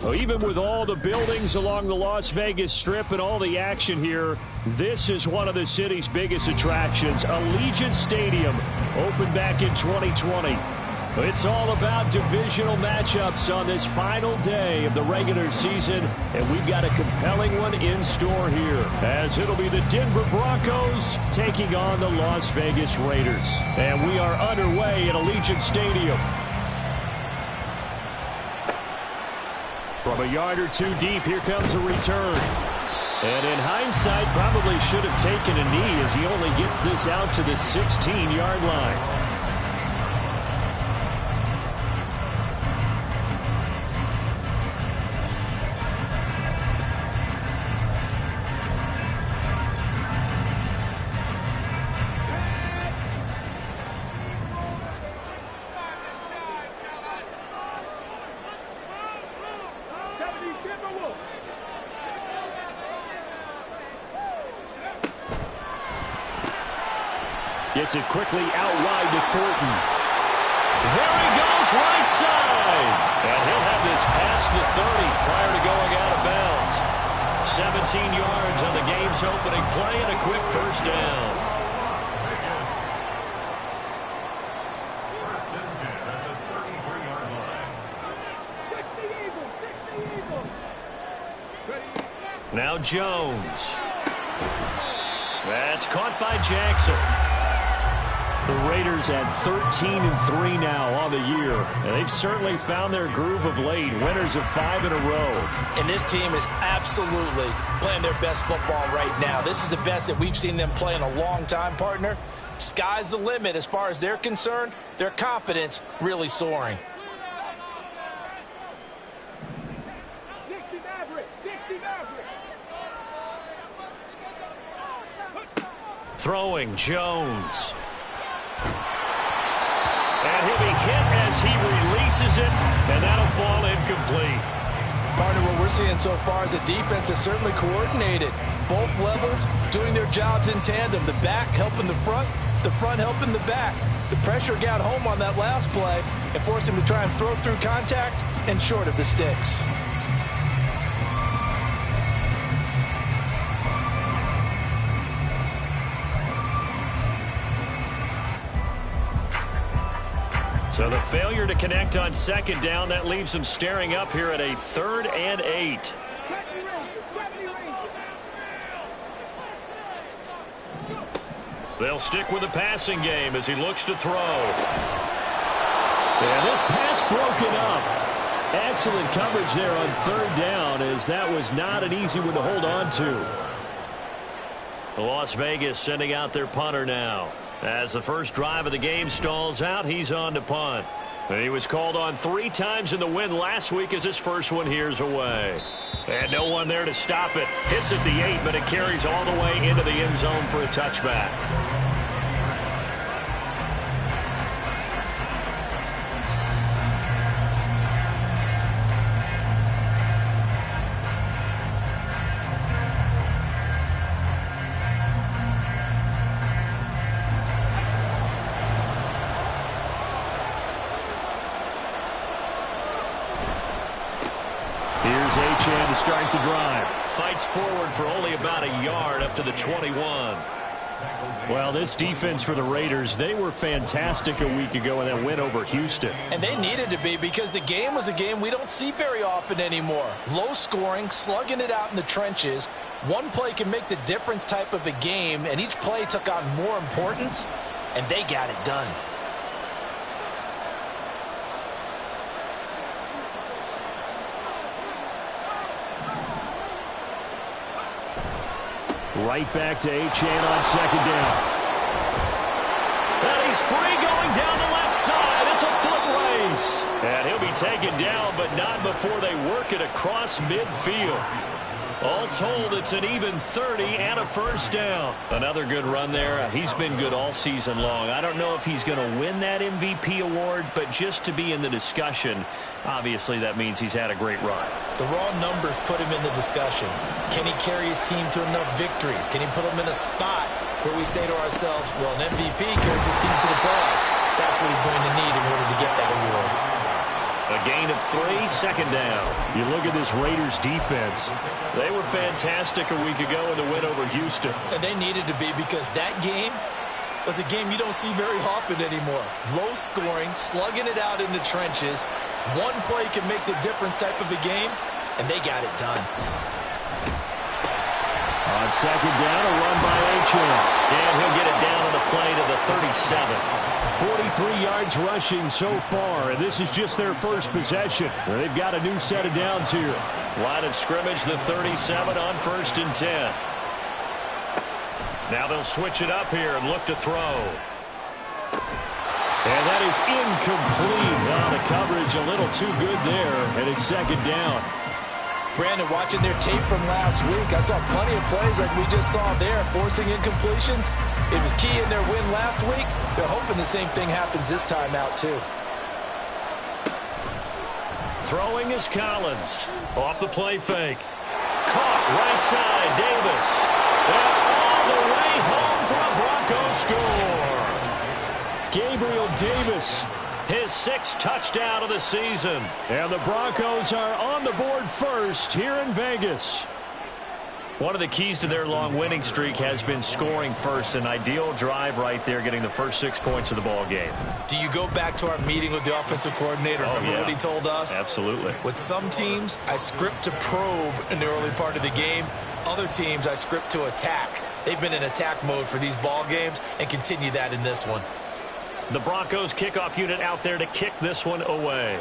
Well, even with all the buildings along the Las Vegas Strip and all the action here, this is one of the city's biggest attractions. Allegiant Stadium opened back in 2020. It's all about divisional matchups on this final day of the regular season, and we've got a compelling one in store here, as it'll be the Denver Broncos taking on the Las Vegas Raiders. And we are underway at Allegiant Stadium. From a yard or two deep, here comes a return. And in hindsight, probably should have taken a knee as he only gets this out to the 16-yard line. Gets it quickly out wide to Thornton. There he goes, right side. And he'll have this past the 30 prior to going out of bounds. 17 yards on the game's opening play and a quick first down. First and 10 at the 33-yard line. Now Jones. That's caught by Jackson. The Raiders at 13-3 now on the year. And they've certainly found their groove of late. Winners of 5 in a row. And this team is absolutely playing their best football right now. This is the best that we've seen them play in a long time, partner. Sky's the limit as far as they're concerned. Their confidence really soaring. Throwing Jones. And he'll be hit as he releases it, and that'll fall incomplete. Partner, what we're seeing so far is a defense that's certainly coordinated. Both levels doing their jobs in tandem. The back helping the front helping the back. The pressure got home on that last play and forced him to try and throw through contact and short of the sticks. So the failure to connect on second down, that leaves them staring up here at a 3rd and 8. They'll stick with the passing game as he looks to throw. And this pass broken up. Excellent coverage there on 3rd down, as that was not an easy one to hold on to. Las Vegas sending out their punter now. As the first drive of the game stalls out, he's on to punt. He was called on 3 times in the win last week as his first one here's away. And no one there to stop it. Hits at the 8, but it carries all the way into the end zone for a touchback. Here's Achane to start the drive. Fights forward for only about a yard up to the 21. Well, this defense for the Raiders, they were fantastic a week ago in that win over Houston. And they needed to be, because the game was a game we don't see very often anymore. Low scoring, slugging it out in the trenches. One play can make the difference type of a game, and each play took on more importance, and they got it done. Right back to Achane on second down. And he's free going down the left side. It's a foot race. And he'll be taken down, but not before they work it across midfield. All told, it's an even 30 and a first down. Another good run there. He's been good all season long. I don't know if he's going to win that MVP award, but just to be in the discussion, obviously that means he's had a great run. The raw numbers put him in the discussion. Can he carry his team to enough victories? Can he put them in a spot where we say to ourselves, well, an MVP carries his team to the playoffs. That's what he's going to need in order to get that award. A gain of 3, second down. You look at this Raiders defense. They were fantastic a week ago in the win over Houston. And they needed to be, because that game was a game you don't see very often anymore. Low scoring, slugging it out in the trenches. One play can make the difference type of a game, and they got it done. On second down, a run by Achane. And he'll get it down on the play to the 37. 43 yards rushing so far, and this is just their first possession. They've got a new set of downs here. Line of scrimmage, the 37 on 1st and 10. Now they'll switch it up here and look to throw. And that is incomplete. Well, the coverage a little too good there, and it's second down. Brandon, watching their tape from last week, I saw plenty of plays like we just saw there, forcing incompletions. It was key in their win last week. They're hoping the same thing happens this time out, too. Throwing is Collins. Off the play fake. Caught right side, Davis. And all the way home for a Bronco score. Gabriel Davis, his 6th touchdown of the season. And the Broncos are on the board first here in Vegas. One of the keys to their long winning streak has been scoring first. An ideal drive right there, getting the first 6 points of the ball game. Do you go back to our meeting with the offensive coordinator? Remember what he told us? Absolutely. With some teams, I script to probe in the early part of the game. Other teams, I script to attack. They've been in attack mode for these ball games and continue that in this one. The Broncos kickoff unit out there to kick this one away.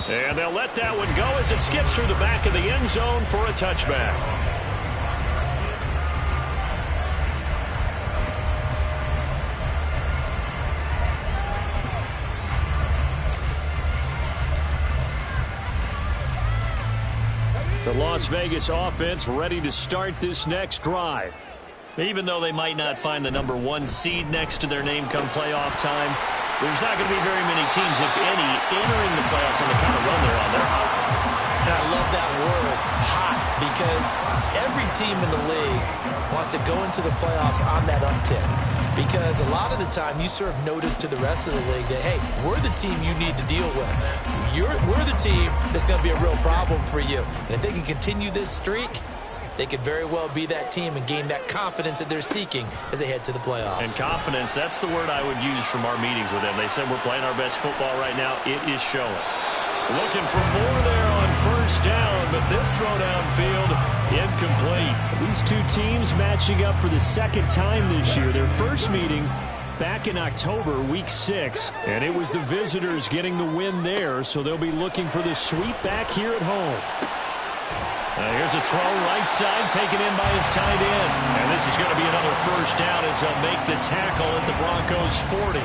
And they'll let that one go as it skips through the back of the end zone for a touchback. The Las Vegas offense ready to start this next drive. Even though they might not find the number 1 seed next to their name come playoff time, there's not going to be very many teams, if any, entering the playoffs on the kind of run they're on. They're hot. And I love that word, hot, because every team in the league wants to go into the playoffs on that uptick. Because a lot of the time you serve notice to the rest of the league that, hey, we're the team you need to deal with. We're the team that's going to be a real problem for you. And if they can continue this streak, they could very well be that team and gain that confidence that they're seeking as they head to the playoffs. And confidence, that's the word I would use from our meetings with them. They said we're playing our best football right now. It is showing. Looking for more there on 1st down, but this throw downfield incomplete. These two teams matching up for the 2nd time this year. Their first meeting back in October, week 6, and it was the visitors getting the win there, so they'll be looking for the sweep back here at home. Here's a throw right side taken in by his tight end. And this is going to be another 1st down as they'll make the tackle at the Broncos 40.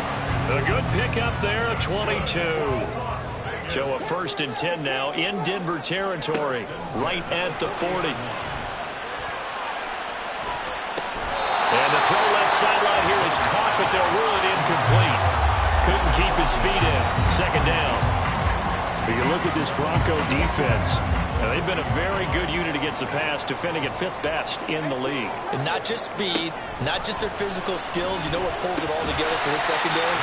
A good pickup there at 22. So a 1st and 10 now in Denver territory, right at the 40. And the throw left sideline here is caught, but they'll rule it incomplete. Couldn't keep his feet in. 2nd down. But you look at this Bronco defense. They've been a very good unit against the pass, defending at 5th best in the league. And not just speed, not just their physical skills. You know what pulls it all together for this secondary?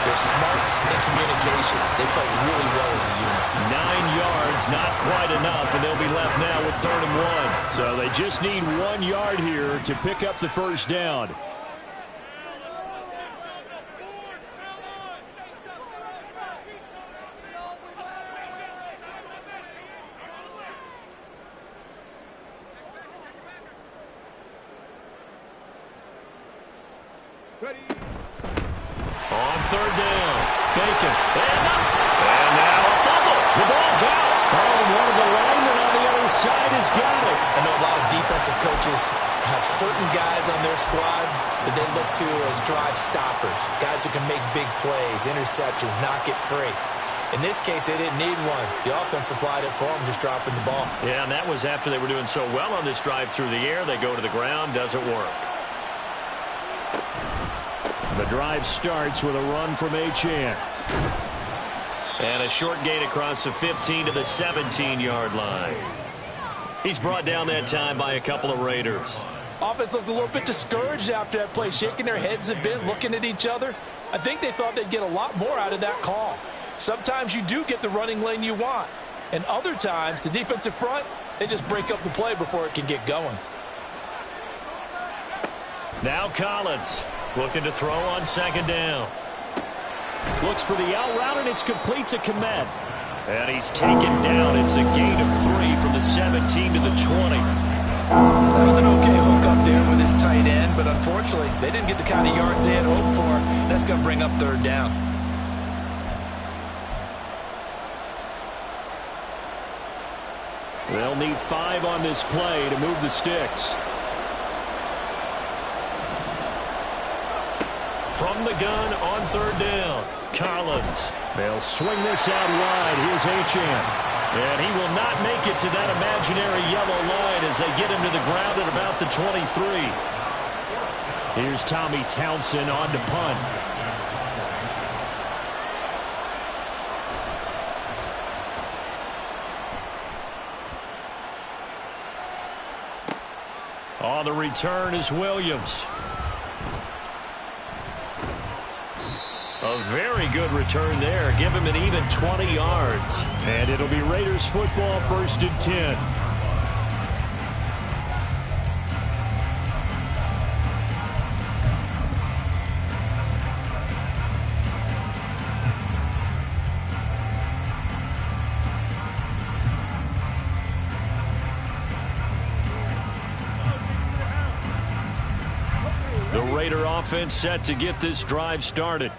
Their smarts and communication. They play really well as a unit. 9 yards, not quite enough, and they'll be left now with 3rd and 1. So they just need 1 yard here to pick up the 1st down. Ready. On 3rd down, Bacon. And now a fumble. The ball's out. Oh, and one of the linemen on the other side has got it. I know a lot of defensive coaches have certain guys on their squad that they look to as drive stoppers, guys who can make big plays, interceptions, knock it free. In this case, they didn't need one. The offense supplied it for them, just dropping the ball. Yeah, and that was after they were doing so well on this drive through the air. They go to the ground, doesn't work. The drive starts with a run from Achane. And a short gain across the 15 to the 17-yard line. He's brought down that time by a couple of Raiders. Offense looked a little bit discouraged after that play, shaking their heads a bit, looking at each other. I think they thought they'd get a lot more out of that call. Sometimes you do get the running lane you want, and other times the defensive front, they just break up the play before it can get going. Now Collins looking to throw on second down. Looks for the out route, and it's complete to Komet. And he's taken down. It's a gain of 3 from the 17 to the 20. That was an okay hook up there with his tight end, but unfortunately, they didn't get the kind of yards they had hoped for. That's going to bring up third down. They'll need 5 on this play to move the sticks. From the gun on third down, Collins. They'll swing this out wide. Here's Achane. And he will not make it to that imaginary yellow line as they get him to the ground at about the 23. Here's Tommy Townsend on to punt. On the return is Williams. A very good return there. Give him an even 20 yards. And it'll be Raiders football, 1st and 10. The Raider offense set to get this drive started.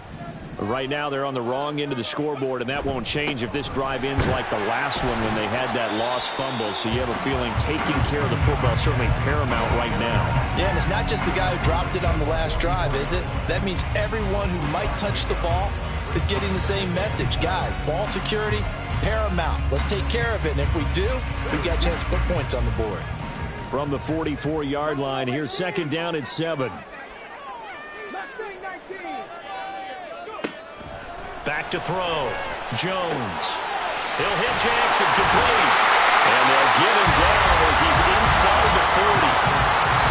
Right now they're on the wrong end of the scoreboard, and that won't change if this drive ends like the last one when they had that lost fumble. So you have a feeling taking care of the football is certainly paramount right now. Yeah, and it's not just the guy who dropped it on the last drive, is it? That means everyone who might touch the ball is getting the same message. Guys, ball security, paramount. Let's take care of it, and if we do, we've got a chance to put points on the board. From the 44-yard line, here's second down at 7. Back to throw. Jones. He'll hit Jackson complete. And they'll get him down as he's inside the 40.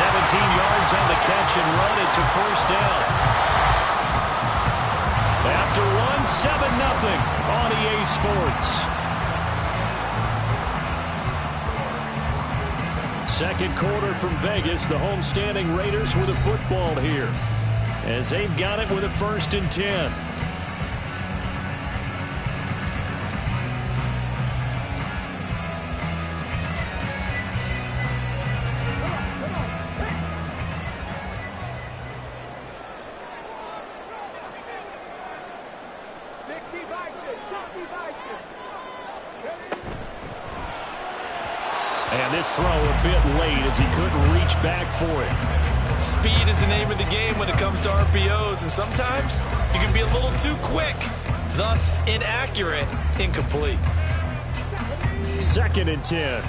17 yards on the catch and run. It's a first down. After one, 7-0 on EA Sports. Second quarter from Vegas. The homestanding Raiders with a football here, as they've got it with a 1st and 10. And this throw a bit late as he couldn't reach back for it. Speed is the name of the game when it comes to RPOs, and sometimes you can be a little too quick, thus inaccurate, incomplete. 2nd and 10.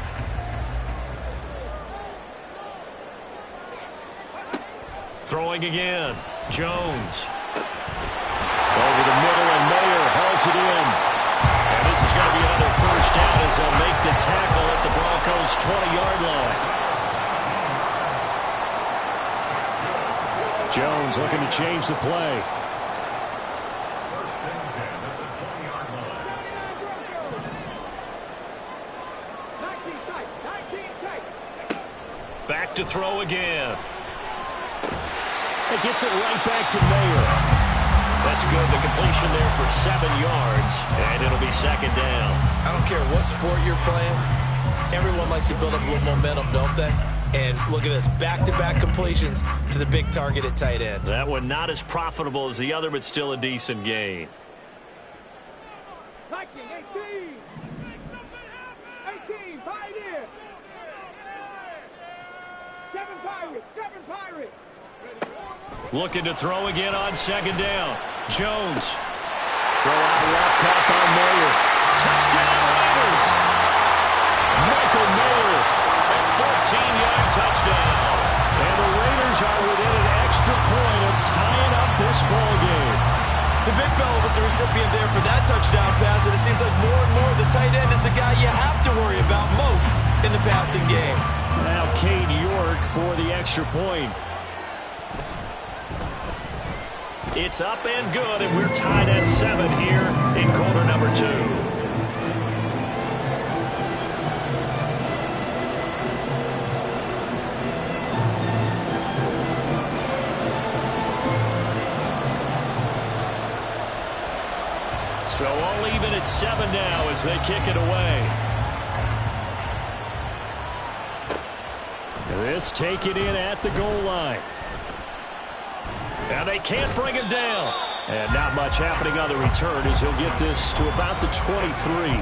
Throwing again. Jones. Over the middle, and Mayer hauls it in. And this is going to be another first down as they'll make the tackle at the Broncos' 20-yard line. Jones looking to change the play. 1st and 10 at the 20-yard line. Back to throw again. It gets it right back to Mayer. That's good. The completion there for 7 yards, and it'll be 2nd down. I don't care what sport you're playing. Everyone likes to build up a little momentum, don't they? And look at this, back-to-back completions to the big target at tight end. That one not as profitable as the other, but still a decent gain. 18, fight in. 7 Pirates. Looking to throw again on 2nd down. Jones. Throw out left, caught by Mayer. Touchdown Raiders. Michael Mayer, a 14-yard touchdown. And the Raiders are within an extra point of tying up this ball game. The big fella was the recipient there for that touchdown pass, and it seems like more and more the tight end is the guy you have to worry about most in the passing game. Now Cade York for the extra point. It's up and good, and we're tied at 7 here in quarter number 2. So all even at 7 now as they kick it away. This taken in at the goal line. And they can't bring him down. And not much happening on the return as he'll get this to about the 23.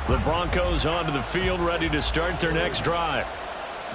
The Broncos onto the field, ready to start their next drive.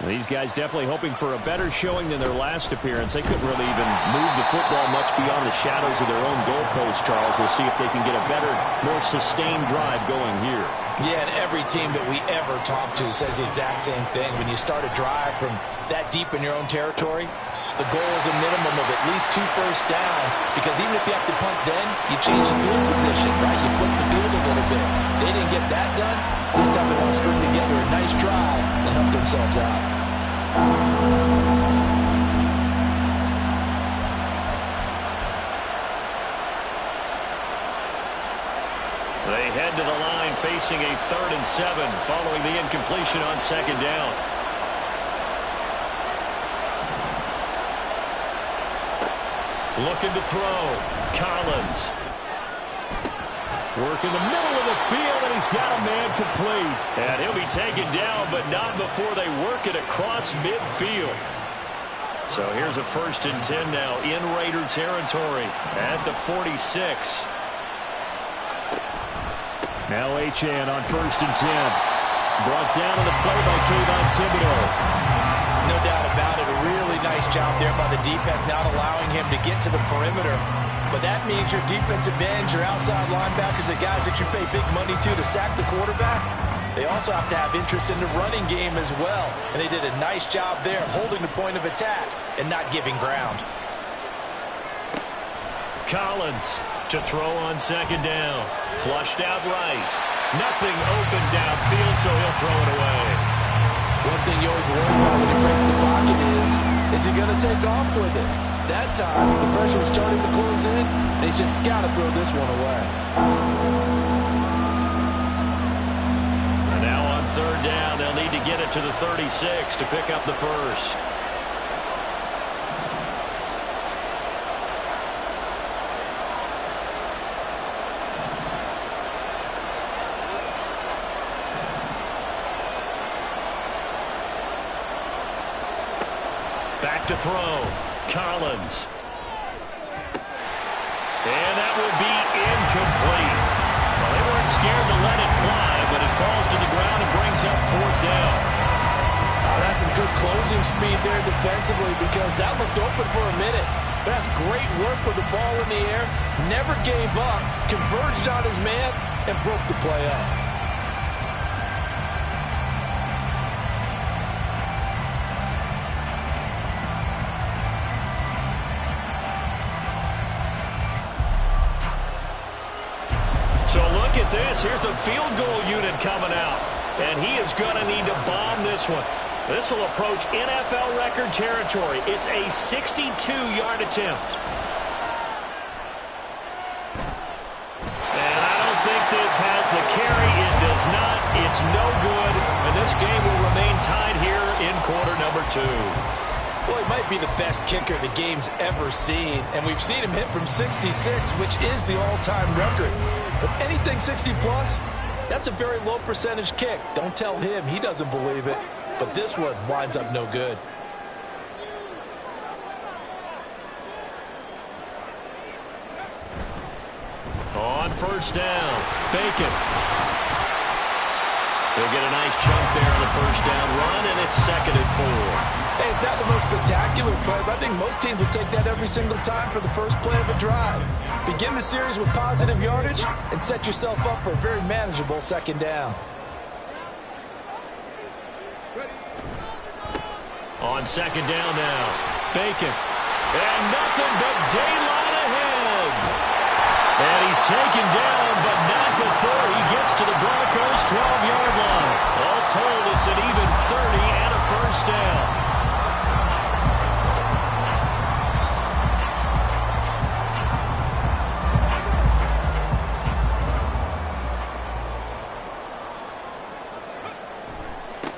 These guys definitely hoping for a better showing than their last appearance. They couldn't really even move the football much beyond the shadows of their own goalpost, Charles. We'll see if they can get a better, more sustained drive going here. Yeah, and every team that we ever talk to says the exact same thing. When you start a drive from that deep in your own territory, the goal is a minimum of at least 2 first downs, because even if you have to punt then, you change the field position, right? You flip the field a little bit. They didn't get that done. This time they want to string together a nice drive and help themselves out. They head to the line facing a 3rd and 7 following the incompletion on 2nd down. Looking to throw. Collins. Work in the middle of the field, and he's got a man complete. And he'll be taken down, but not before they work it across midfield. So here's a 1st and 10 now in Raider territory at the 46. Now Achane on 1st and 10. Brought down on the play by Kayvon Thibodeau. No doubt about it. A really nice job there by the defense, not allowing him to get to the perimeter. But that means your defensive ends, your outside linebackers, the guys that you pay big money to sack the quarterback, they also have to have interest in the running game as well. And they did a nice job there holding the point of attack and not giving ground. Collins to throw on 2nd down. Flushed out right. Nothing open downfield, so he'll throw it away. One thing you always worry about when he breaks the pocket is he going to take off with it? That time, the pressure was starting to close in, and he's just got to throw this one away. And now on 3rd down, they'll need to get it to the 36 to pick up the 1st. Back to throw. Collins. And that will be incomplete. Well, they weren't scared to let it fly, but it falls to the ground and brings up 4th down. That's some good closing speed there defensively, because that looked open for a minute. That's great work with the ball in the air. Never gave up, converged on his man, and broke the play up. So look at this. Here's the field goal unit coming out. And he is going to need to bomb this one. This will approach NFL record territory. It's a 62-yard attempt. And I don't think this has the carry. It does not. It's no good. And this game will remain tied here in quarter number 2. Well, he might be the best kicker the game's ever seen, and we've seen him hit from 66, which is the all-time record. But anything 60-plus, that's a very low percentage kick. Don't tell him he doesn't believe it, but this one winds up no good. On 1st down, Bacon. They'll get a nice chunk there on the 1st down run, and it's 2nd and 4. Hey, it's not the most spectacular play, but I think most teams will take that every single time for the first play of a drive. Begin the series with positive yardage and set yourself up for a very manageable 2nd down. On 2nd down now, Bacon. And nothing but daylight ahead. And he's taken down, but not before he gets to the Broncos' 12-yard line. All told, it's an even 30 and a first down.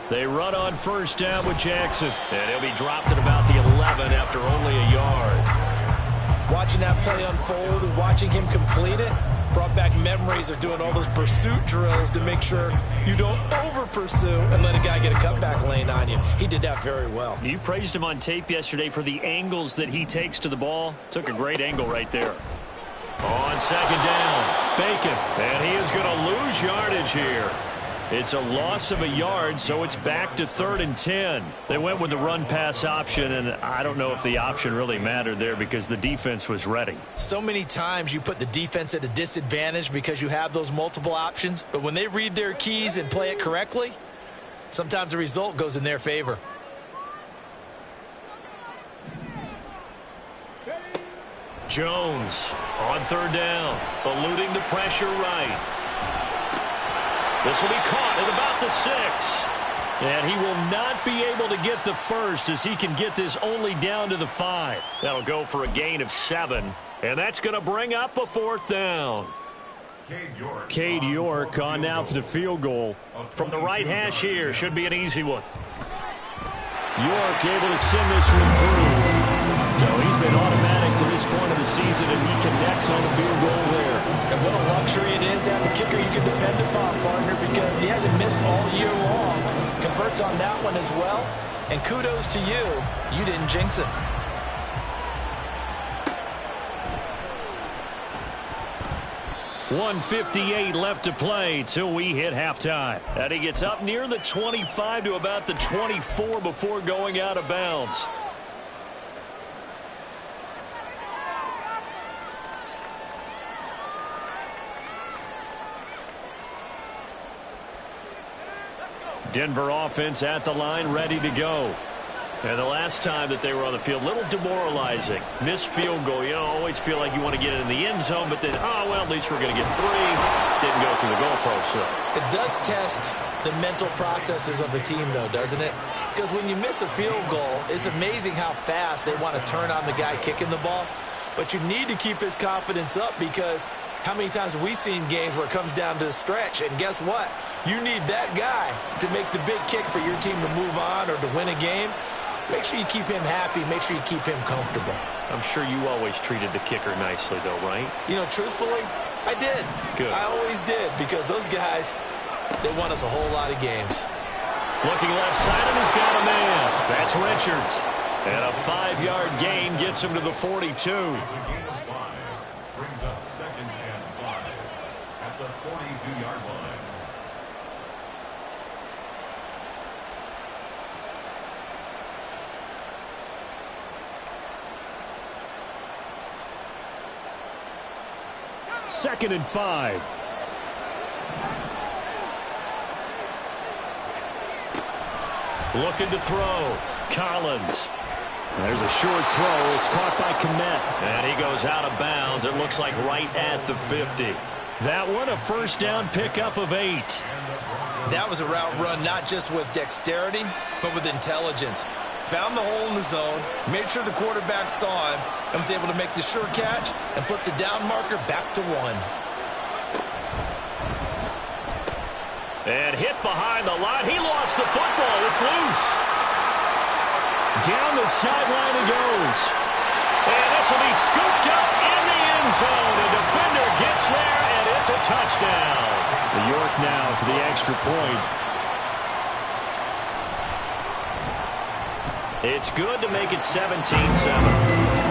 They run on first down with Jackson. And he'll be dropped at about the 11 after only a yard. Watching that play unfold and watching him complete it brought back memories of doing all those pursuit drills to make sure you don't over-pursue and let a guy get a cutback lane on you. He did that very well. You praised him on tape yesterday for the angles that he takes to the ball. Took a great angle right there. On second down, Bacon. And he is going to lose yardage here. It's a loss of a yard, so it's back to 3rd and 10. They went with the run-pass option, and I don't know if the option really mattered there because the defense was ready. So many times you put the defense at a disadvantage because you have those multiple options, but when they read their keys and play it correctly, sometimes the result goes in their favor. Jones on 3rd down, eluding the pressure right. This will be caught at about the 6. And he will not be able to get the first as he can get this only down to the 5. That'll go for a gain of 7. And that's going to bring up a 4th down. Cade York on now for the field goal. From the right hash here, should be an easy one. York able to send this one through. So he's been automatic to this point of the season, and he connects on the field goal there. And what a luxury it is to have a kicker you can depend upon, partner, because he hasn't missed all year long. Converts on that one as well. And kudos to you. You didn't jinx it. .158 left to play till we hit halftime. And he gets up near the 25 to about the 24 before going out of bounds. Denver offense at the line, ready to go. And the last time that they were on the field, a little demoralizing. Missed field goal. You always feel like you want to get it in the end zone, but then, oh, well, at least we're going to get 3. Didn't go through the goalpost, so. It does test the mental processes of the team, though, doesn't it? Because when you miss a field goal, it's amazing how fast they want to turn on the guy kicking the ball. But you need to keep his confidence up because how many times have we seen games where it comes down to the stretch? And guess what? You need that guy to make the big kick for your team to move on or to win a game. Make sure you keep him happy. Make sure you keep him comfortable. I'm sure you always treated the kicker nicely, though, right? You know, truthfully, I did. Good. I always did because those guys, they won us a whole lot of games. Looking left side, and he's got a man. That's Richards. And a 5-yard gain gets him to the 42. It's a gain of 5. Brings up 2nd and 5 at the 42-yard line. Second and 5. Looking to throw. Collins. There's a short throw. It's caught by Kmet. And he goes out of bounds. It looks like right at the 50. That one, a first down pickup of 8. That was a route run not just with dexterity, but with intelligence. Found the hole in the zone, made sure the quarterback saw him, and was able to make the sure catch and flip the down marker back to 1. And hit behind the line. He lost the football. It's loose. Down the sideline he goes. And this will be scooped up in the end zone. A defender gets there, and it's a touchdown. The York now for the extra point. It's good to make it 17-7.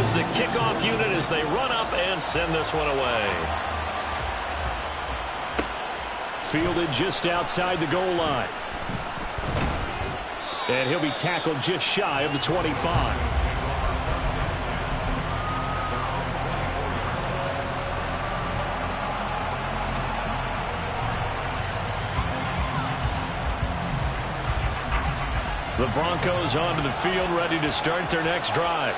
The kickoff unit as they run up and send this one away. Fielded just outside the goal line. And he'll be tackled just shy of the 25. The Broncos onto the field, ready to start their next drive.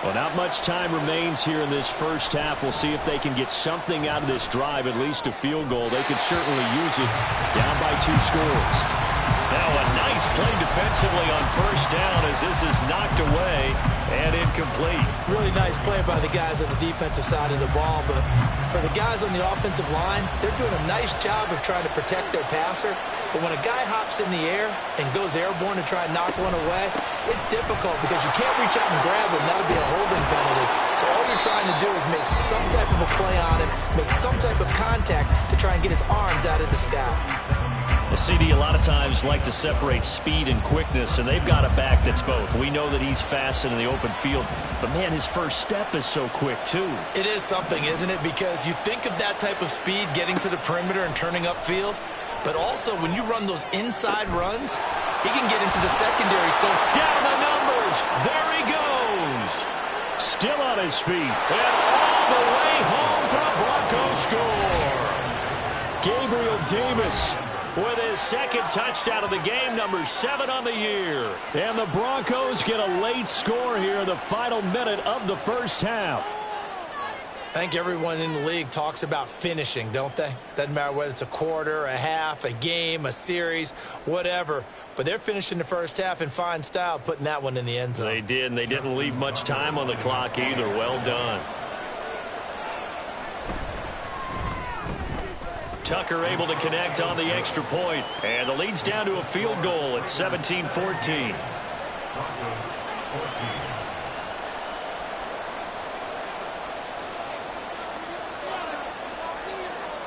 Well, not much time remains here in this first half. We'll see if they can get something out of this drive, at least a field goal. They could certainly use it, down by 2 scores. Now a nice play defensively on first down as this is knocked away and incomplete. Really nice play by the guys on the defensive side of the ball, but for the guys on the offensive line, they're doing a nice job of trying to protect their passer. But when a guy hops in the air and goes airborne to try and knock one away, it's difficult because you can't reach out and grab him. That'll be a holding penalty. So all you're trying to do is make some type of a play on him, make some type of contact to try and get his arms out of the sky. The CD a lot of times like to separate speed and quickness, and they've got a back that's both. We know that he's fast in the open field, but man, his first step is so quick too. It is something, isn't it? Because you think of that type of speed getting to the perimeter and turning upfield, but also when you run those inside runs, he can get into the secondary. So down the numbers, there he goes. Still on his feet, and all the way home for a Bronco score. Gabriel Davis with his second touchdown of the game, number 7 on the year. And the Broncos get a late score here in the final minute of the first half. I think everyone in the league talks about finishing, don't they? Doesn't matter whether it's a quarter, a half, a game, a series, whatever. But they're finishing the first half in fine style, putting that one in the end zone. They did, and they didn't leave much time on the clock either. Well done. Tucker able to connect on the extra point, and the lead's down to a field goal at 17-14.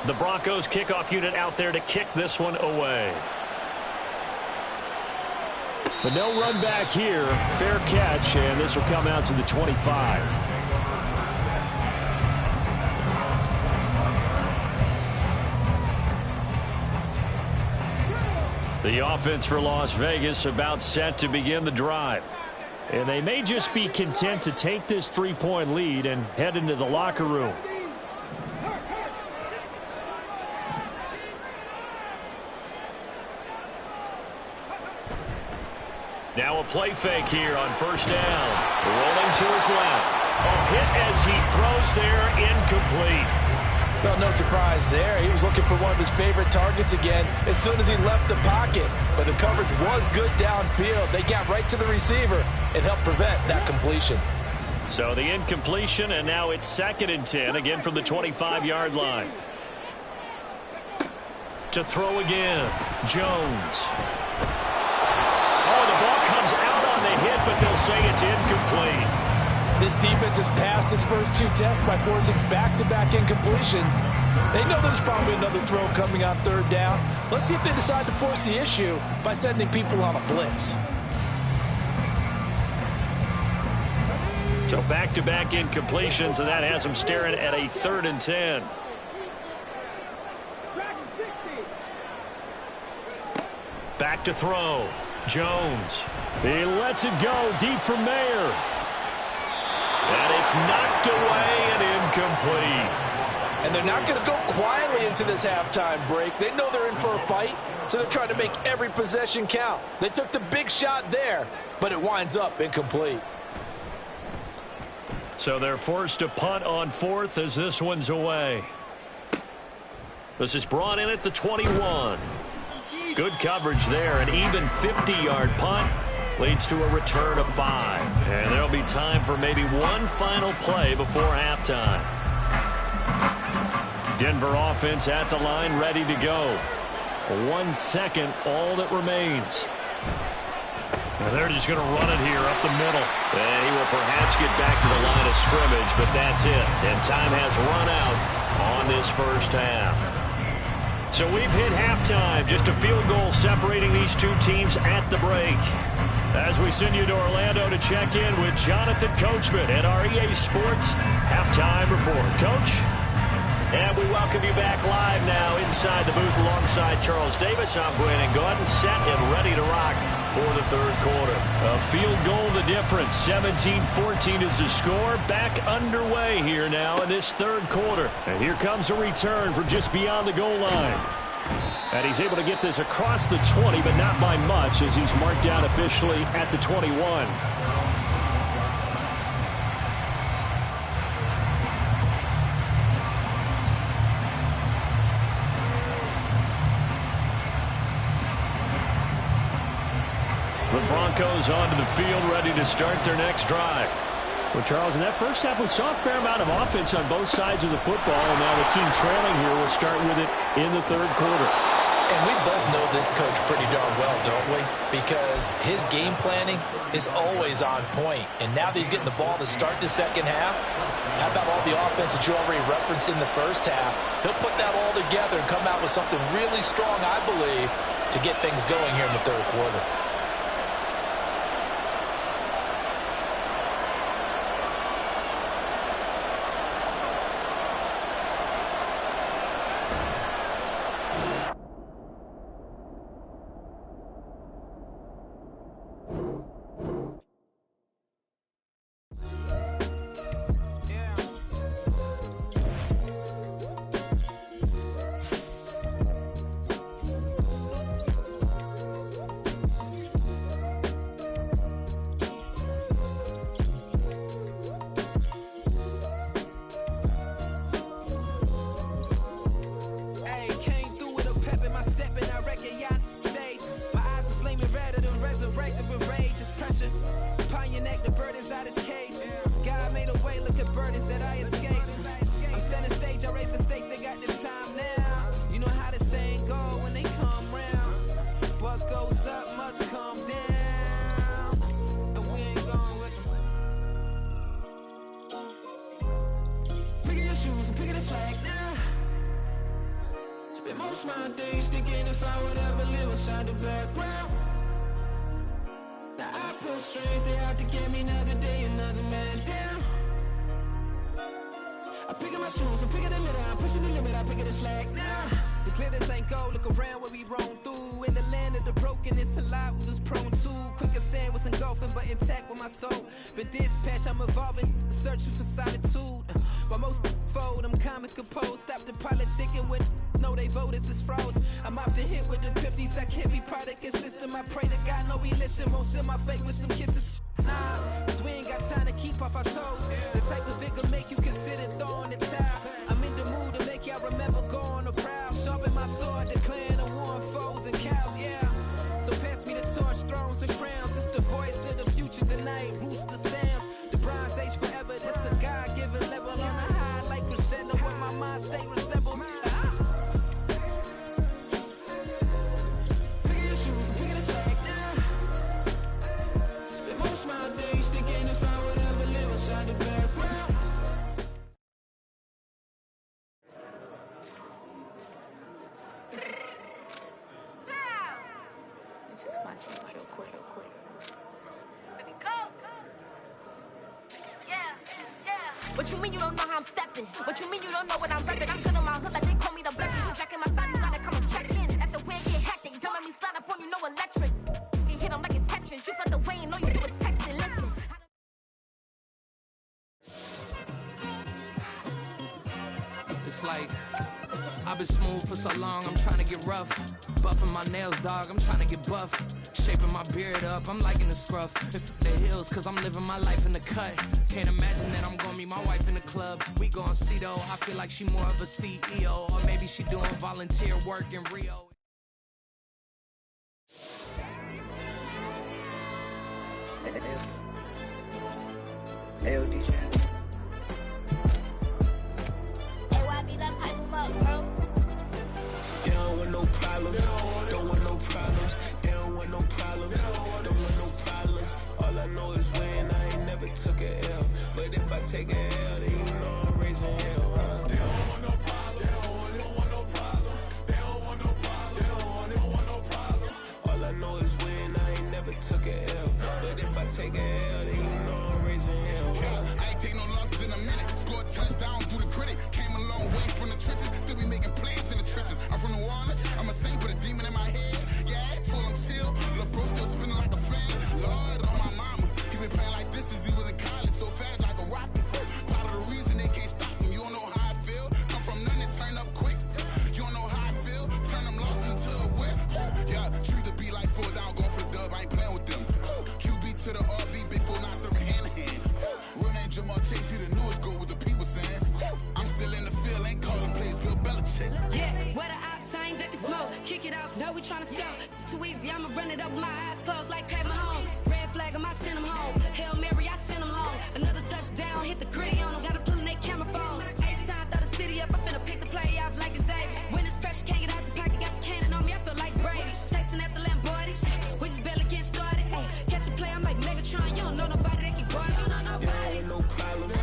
The Broncos kickoff unit out there to kick this one away. But no run back here. Fair catch, and this will come out to the 25. The offense for Las Vegas about set to begin the drive. And they may just be content to take this 3-point lead and head into the locker room. Now a play fake here on first down. Rolling to his left. A hit as he throws there, incomplete. Well, no surprise there. He was looking for one of his favorite targets again as soon as he left the pocket. But the coverage was good downfield. They got right to the receiver and helped prevent that completion. So the incompletion, and now it's 2nd and 10, again from the 25-yard line. To throw again, Jones. Oh, the ball comes out on the hit, but they'll say it's incomplete. This defense has passed its first 2 tests by forcing back-to-back incompletions. They know there's probably another throw coming on 3rd down. Let's see if they decide to force the issue by sending people on a blitz. So back-to-back incompletions, and that has them staring at a 3rd and 10. Back to throw. Jones. He lets it go deep for Mayer. And it's knocked away and incomplete. And they're not going to go quietly into this halftime break. They know they're in for a fight, so they're trying to make every possession count. They took the big shot there, but it winds up incomplete. So they're forced to punt on 4th as this one's away. This is brought in at the 21. Good coverage there, an even 50-yard punt. Leads to a return of 5. And there'll be time for maybe one final play before halftime. Denver offense at the line, ready to go. 1 second, all that remains. And they're just going to run it here up the middle. And he will perhaps get back to the line of scrimmage, but that's it. And time has run out on this first half. So we've hit halftime. Just a field goal separating these 2 teams at the break. As we send you to Orlando to check in with Jonathan Coachman at our EA Sports Halftime Report. Coach? And we welcome you back live now inside the booth alongside Charles Davis. I'm Brandon Gordon, set and ready to rock for the 3rd quarter. A field goal the difference. 17-14 is the score. Back underway here now in this 3rd quarter. And here comes a return from just beyond the goal line. And he's able to get this across the 20, but not by much, as he's marked down officially at the 21. The Broncos onto the field, ready to start their next drive. Well, Charles, in that first half, we saw a fair amount of offense on both sides of the football, and now the team trailing here will start with it in the third quarter. And we both know this coach pretty darn well, don't we? Because his game planning is always on point. And now that he's getting the ball to start the second half, how about all the offense that you already referenced in the first half? He'll put that all together and come out with something really strong, I believe, to get things going here in the third quarter. My days thinking if I would ever live inside the background. Now I pull strings, they out to get me another day, another man down. I'm picking my shoes, I'm picking the litter, I'm pushing the limit, I'm picking the slack now. The glitters ain't gold, look around where we roam through. In the land of the broken, it's a lot we was prone to. Quicker sand was engulfing, but intact with my soul. Been dispatched, I'm evolving, searching for solitude. While most fold, I'm comic composed. Stop the politicking when no they voters is froze. I'm off the hit with the 50s, I can't be product and system. I pray to God, no he listen, won't send my fate with some kisses. Nah, cause we ain't got time to keep off our toes. The type of vigor make you consider throwing the towel. I'm in the mood to make y'all remember going to proud. Sharpen my sword, declaring the war on foes and cows, yeah. So pass me the torch, thrones and crowns. It's the voice of the future tonight, rooster sounds. The bronze age forever, this a God-given level. On a high like crescendo when my mind state resemble. Picking your shoes and picking the slack now. Spend most of my days thinking if I would ever live inside the background. Fix my cheeks real quick. What you mean you don't know how I'm stepping? What you mean you don't know what I'm repping? I'm good on my hood like they call me the blessing. You jacking my side, you gotta come and check in. After way get hectic, don't make me slide up on you, no electric. You hit 'em like it's Tetris. You felt the way and know you do it texting. Listen. It's like I've been smooth for so long, I'm trying to get rough. Buffing my nails, dog, I'm trying to get buff. Shaping my beard up, I'm liking the scruff. The hills, cause I'm living my life in the cut. Can't imagine that I'm gonna meet my wife in the club. We gon' see though, I feel like she more of a CEO. Or maybe she doing volunteer work in Rio. Hey, DJ. Hey, why get up, hype 'em up, bro? They don't want no problems, don't want no problems. They don't want no problems, don't want no problems. All I know is when I ain't never took a L. But if I take a L, then you know I'm raising hell. They don't want no problems, they don't want no problems. They don't want no problems, they don't want no problems. All I know is when I ain't never took a L. But if I take a L, then you know I'm raising hell. I ain't take no losses in a minute. Scored touchdown through the critic. Came a long way from the trenches. Still be making plays in the trenches. I'm from New Orleans. I'm a saint with a demon in my head. Yeah, I told him chill. Lil' bro still spinning like a fan. Lord on my mama. He's been playing like this since he was in college. So fast like a rocket. we tryna sell. Too easy, I'ma run it up with my eyes closed like Pat Mahomes. Red flag, I might send them home. Hail Mary, I send them long. Another touchdown, hit the gritty on them. Gotta pull in they camera phones. H-time, throw the city up. I finna pick the play off like it's Xavier. When it's pressure, can't get out the pocket. Got the cannon on me, I feel like Brady. Chasing at the Lamborghini. We just barely get started. Ay, catch a play, I'm like Megatron. You don't know nobody that can guard it. You don't know nobody. Don't want no problems.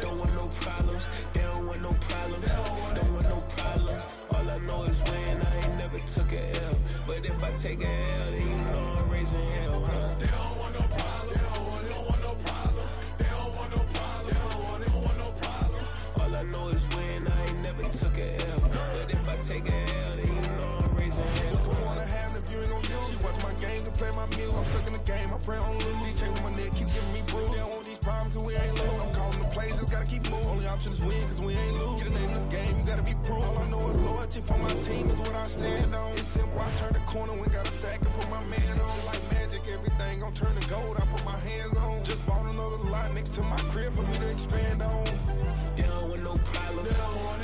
Don't want no problems. They don't want no problems. Don't want no problems. All I know is win. I ain't never took a L. But if I take a L, then you know I'm raising hell, huh? They don't want no problems. They don't want no problems. They don't want no problems. They don't want no problems. All I know is win. I ain't never took a L. But if I take a L, then you know I'm raising hell. What's the point of having if you ain't gon' use? She watch my games and play my music. I'm stuck in the game. I pray on lose. Changing my neck, keep giving me bruise. They don't want these problems cause we ain't lose. I'm calling the plays, just gotta keep moving. Only option is win cause we ain't lose. Get a name in this game, you gotta be proof. All I know is loyalty for my team is what I stand on. It's simple, I turn the corner when got a sack and put my man on. Like magic, everything gon' turn to gold. I put my hands on. Just bought another lot next to my crib for me to expand on. They don't want no problems.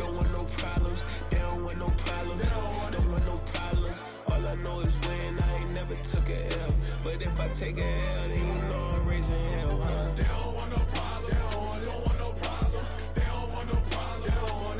Don't want no problems. They don't want no problems. Don't want no problems. All I know is win. I ain't never took a L. But if I take a L, then you know I'm raising hell, huh? They don't want no problems. They don't want no problems. They don't want no problems. They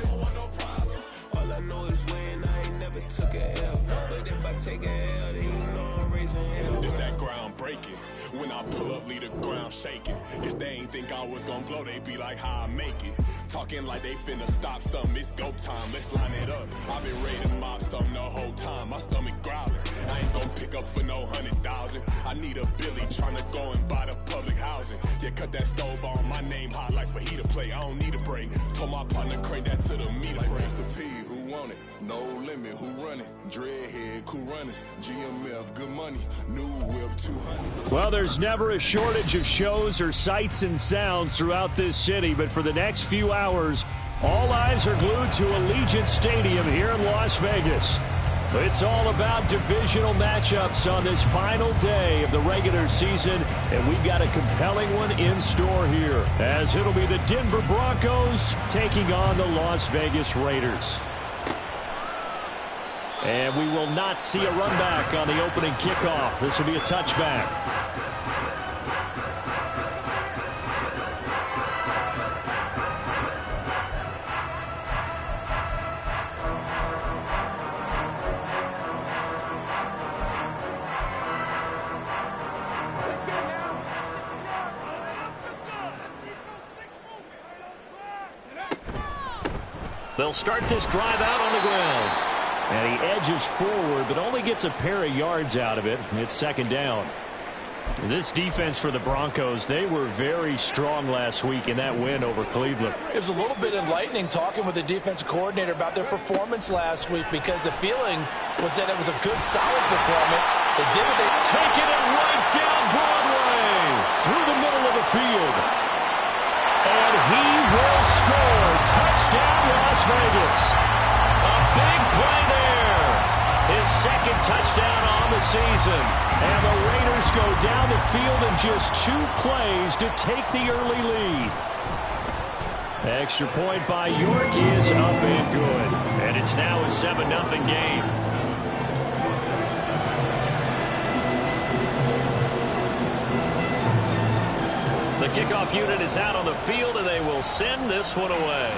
don't want no problems. All I know is win. I ain't never took a L. But if I take a L, then you know I'm raising hell. It's that ground breaking. When I pull up, leave the ground shaking. Guess they ain't think I was gonna blow, they be like, how I make it. Talking like they finna stop something, it's go time, let's line it up. I've been ready to mop something the whole time, my stomach growling. I ain't gonna pick up for no 100,000. I need a Billy tryna go and buy the public housing. Yeah, cut that stove on, my name hot like fajita play. I don't need a break. Told my partner crank that to the meter like break. The P, who want it? No limit, who run it? Dreadhead, cool runners. GMF, good money. New whip, 200. Well, there's never a shortage of shows or sights and sounds throughout this city, but for the next few hours, all eyes are glued to Allegiant Stadium here in Las Vegas. It's all about divisional matchups on this final day of the regular season, and we've got a compelling one in store here, as it'll be the Denver Broncos taking on the Las Vegas Raiders. And we will not see a run back on the opening kickoff. This will be a touchback. They'll start this drive out on the ground. And he edges forward, but only gets a pair of yards out of it. It's second down. This defense for the Broncos, they were very strong last week in that win over Cleveland. It was a little bit enlightening talking with the defensive coordinator about their performance last week, because the feeling was that it was a good, solid performance. They did what they taking it right down Broadway through the middle of the field. And he will score. Touchdown, Las Vegas. A big play there. His second touchdown on the season. And the Raiders go down the field in just 2 plays to take the early lead. Extra point by York is up and good. And it's now a 7-0 game. The kickoff unit is out on the field, and they will send this one away.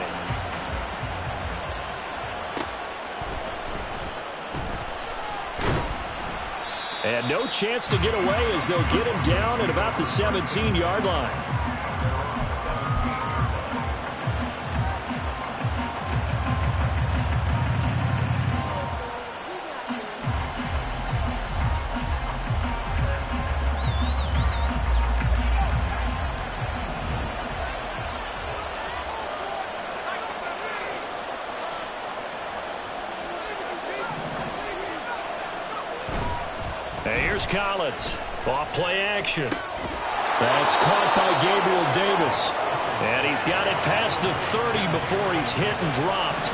And no chance to get away as they'll get him down at about the 17-yard line. Here's Collins. Off play action. That's caught by Gabriel Davis. And he's got it past the 30 before he's hit and dropped.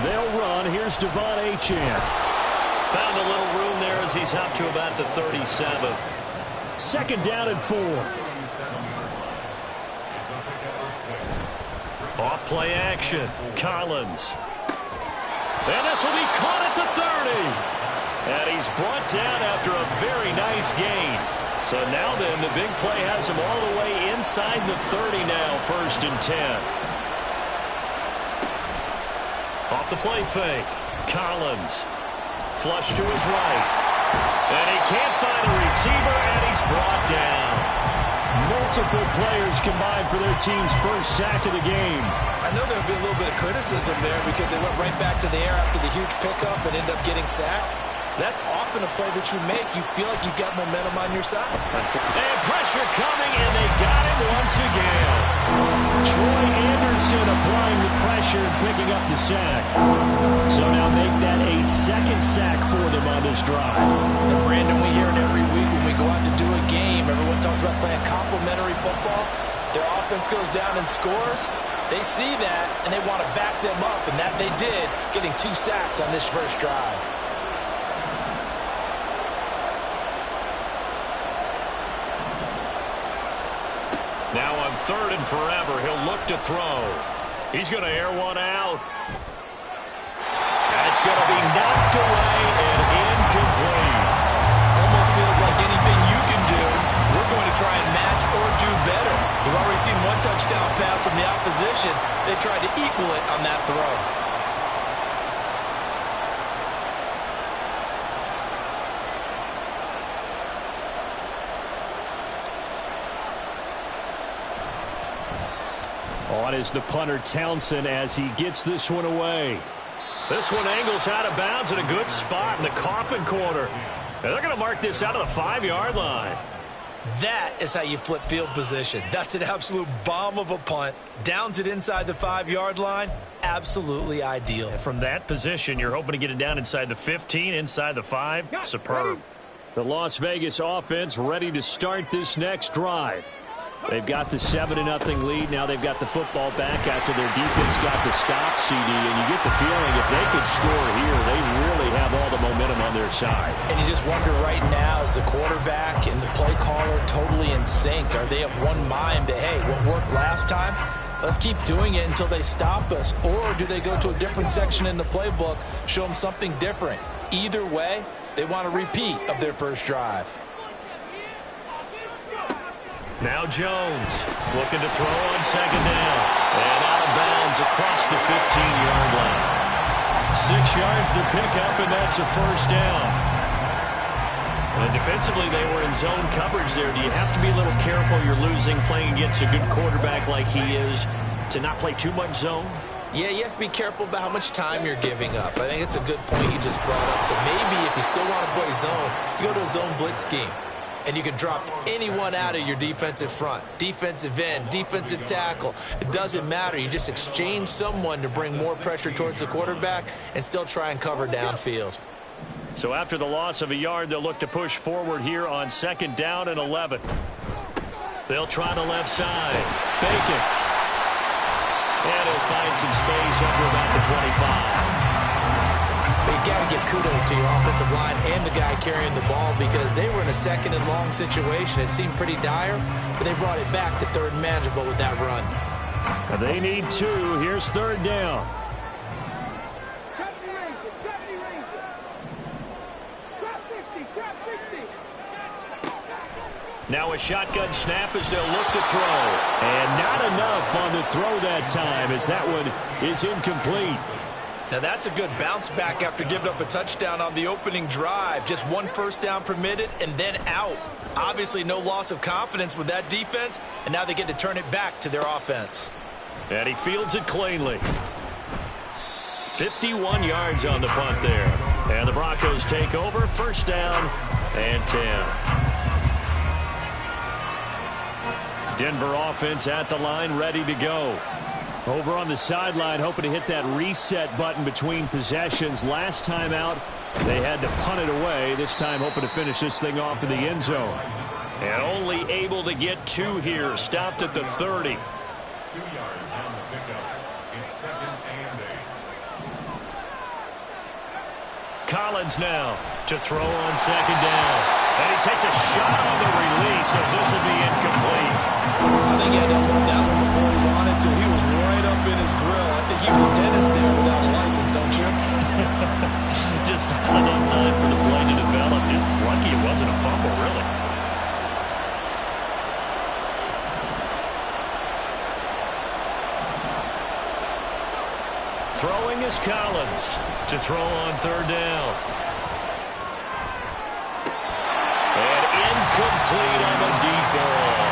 They'll run. Here's Devon Achane. Found a little room there as he's up to about the 37. Second down and 4. Off play action. Collins. And this will be caught at the 30. And he's brought down after a very nice gain. So now then, the big play has him all the way inside the 30 now, 1st and 10. Off the play fake. Collins. Flush to his right. And he can't find a receiver, and he's brought down. Multiple players combined for their team's first sack of the game. I know there'll be a little bit of criticism there because they went right back to the air after the huge pickup and ended up getting sacked. That's often a play that you make. You feel like you've got momentum on your side. And pressure coming, and they got him once again. Troy Anderson applying the pressure and picking up the sack. So now make that a 2nd sack for them on this drive. And Brandon, we hear it every week when we go out to do a game. Everyone talks about playing complementary football. Their offense goes down and scores. They see that, and they want to back them up, and that they did, getting 2 sacks on this first drive. Now on 3rd and forever, he'll look to throw. He's going to air one out. That's going to be knocked away and incomplete. Almost feels like anything you can do, we're going to try and match or do better. We've already seen 1 touchdown pass from the opposition. They tried to equal it on that throw. On is the punter Townsend as he gets this one away. This one angles out of bounds in a good spot in the coffin corner. And they're going to mark this out of the 5-yard line. That is how you flip field position. That's an absolute bomb of a punt. Downs it inside the 5-yard line. Absolutely ideal. And from that position, you're hoping to get it down inside the 15, inside the 5. Superb. The Las Vegas offense ready to start this next drive. They've got the 7-0 lead. Now they've got the football back after their defense got the stop, CD. And you get the feeling if they could score here, they really have all the momentum on their side. And you just wonder right now, is the quarterback and the play caller totally in sync? Are they of one mind that, hey, what worked last time, let's keep doing it until they stop us? Or do they go to a different section in the playbook, show them something different? Either way, they want a repeat of their first drive. Now Jones looking to throw on 2nd down. And out of bounds across the 15-yard line. 6 yards the pickup, and that's a 1st down. And defensively, they were in zone coverage there. Do you have to be a little careful? You're losing playing against a good quarterback like he is to not play too much zone? Yeah, you have to be careful about how much time you're giving up. I think it's a good point you just brought up. So maybe if you still want to play zone, you go to a zone blitz scheme. And you can drop anyone out of your defensive front. Defensive end, defensive tackle. It doesn't matter. You just exchange someone to bring more pressure towards the quarterback and still try and cover downfield. So after the loss of a yard, they'll look to push forward here on 2nd down and 11. They'll try the left side. Bacon. And he'll find some space up to about the 25. But you got to give kudos to your offensive line and the guy carrying the ball because they were in a 2nd and long situation. It seemed pretty dire, but they brought it back to 3rd and manageable with that run. And they need 2. Here's 3rd down. Now a shotgun snap as they'll look to throw. And not enough on the throw that time as that one is incomplete. Now that's a good bounce back after giving up a touchdown on the opening drive. Just 1 first down permitted and then out. Obviously no loss of confidence with that defense, and now they get to turn it back to their offense. And he fields it cleanly. 51 yards on the punt there. And the Broncos take over, 1st down and 10. Denver offense at the line, ready to go. Over on the sideline, hoping to hit that reset button between possessions. Last time out, they had to punt it away. This time, hoping to finish this thing off in the end zone. And only able to get 2 here. Stopped at the 30. 2 yards on the pickup. It's 2nd and 8. Collins now to throw on 2nd down. And he takes a shot on the release as this will be incomplete. I think he had to unload that one before he wanted to. He was right up in his grill. I think he was a dentist there without a license, don't you? Throwing is Collins to throw on third down. And incomplete on the deep ball.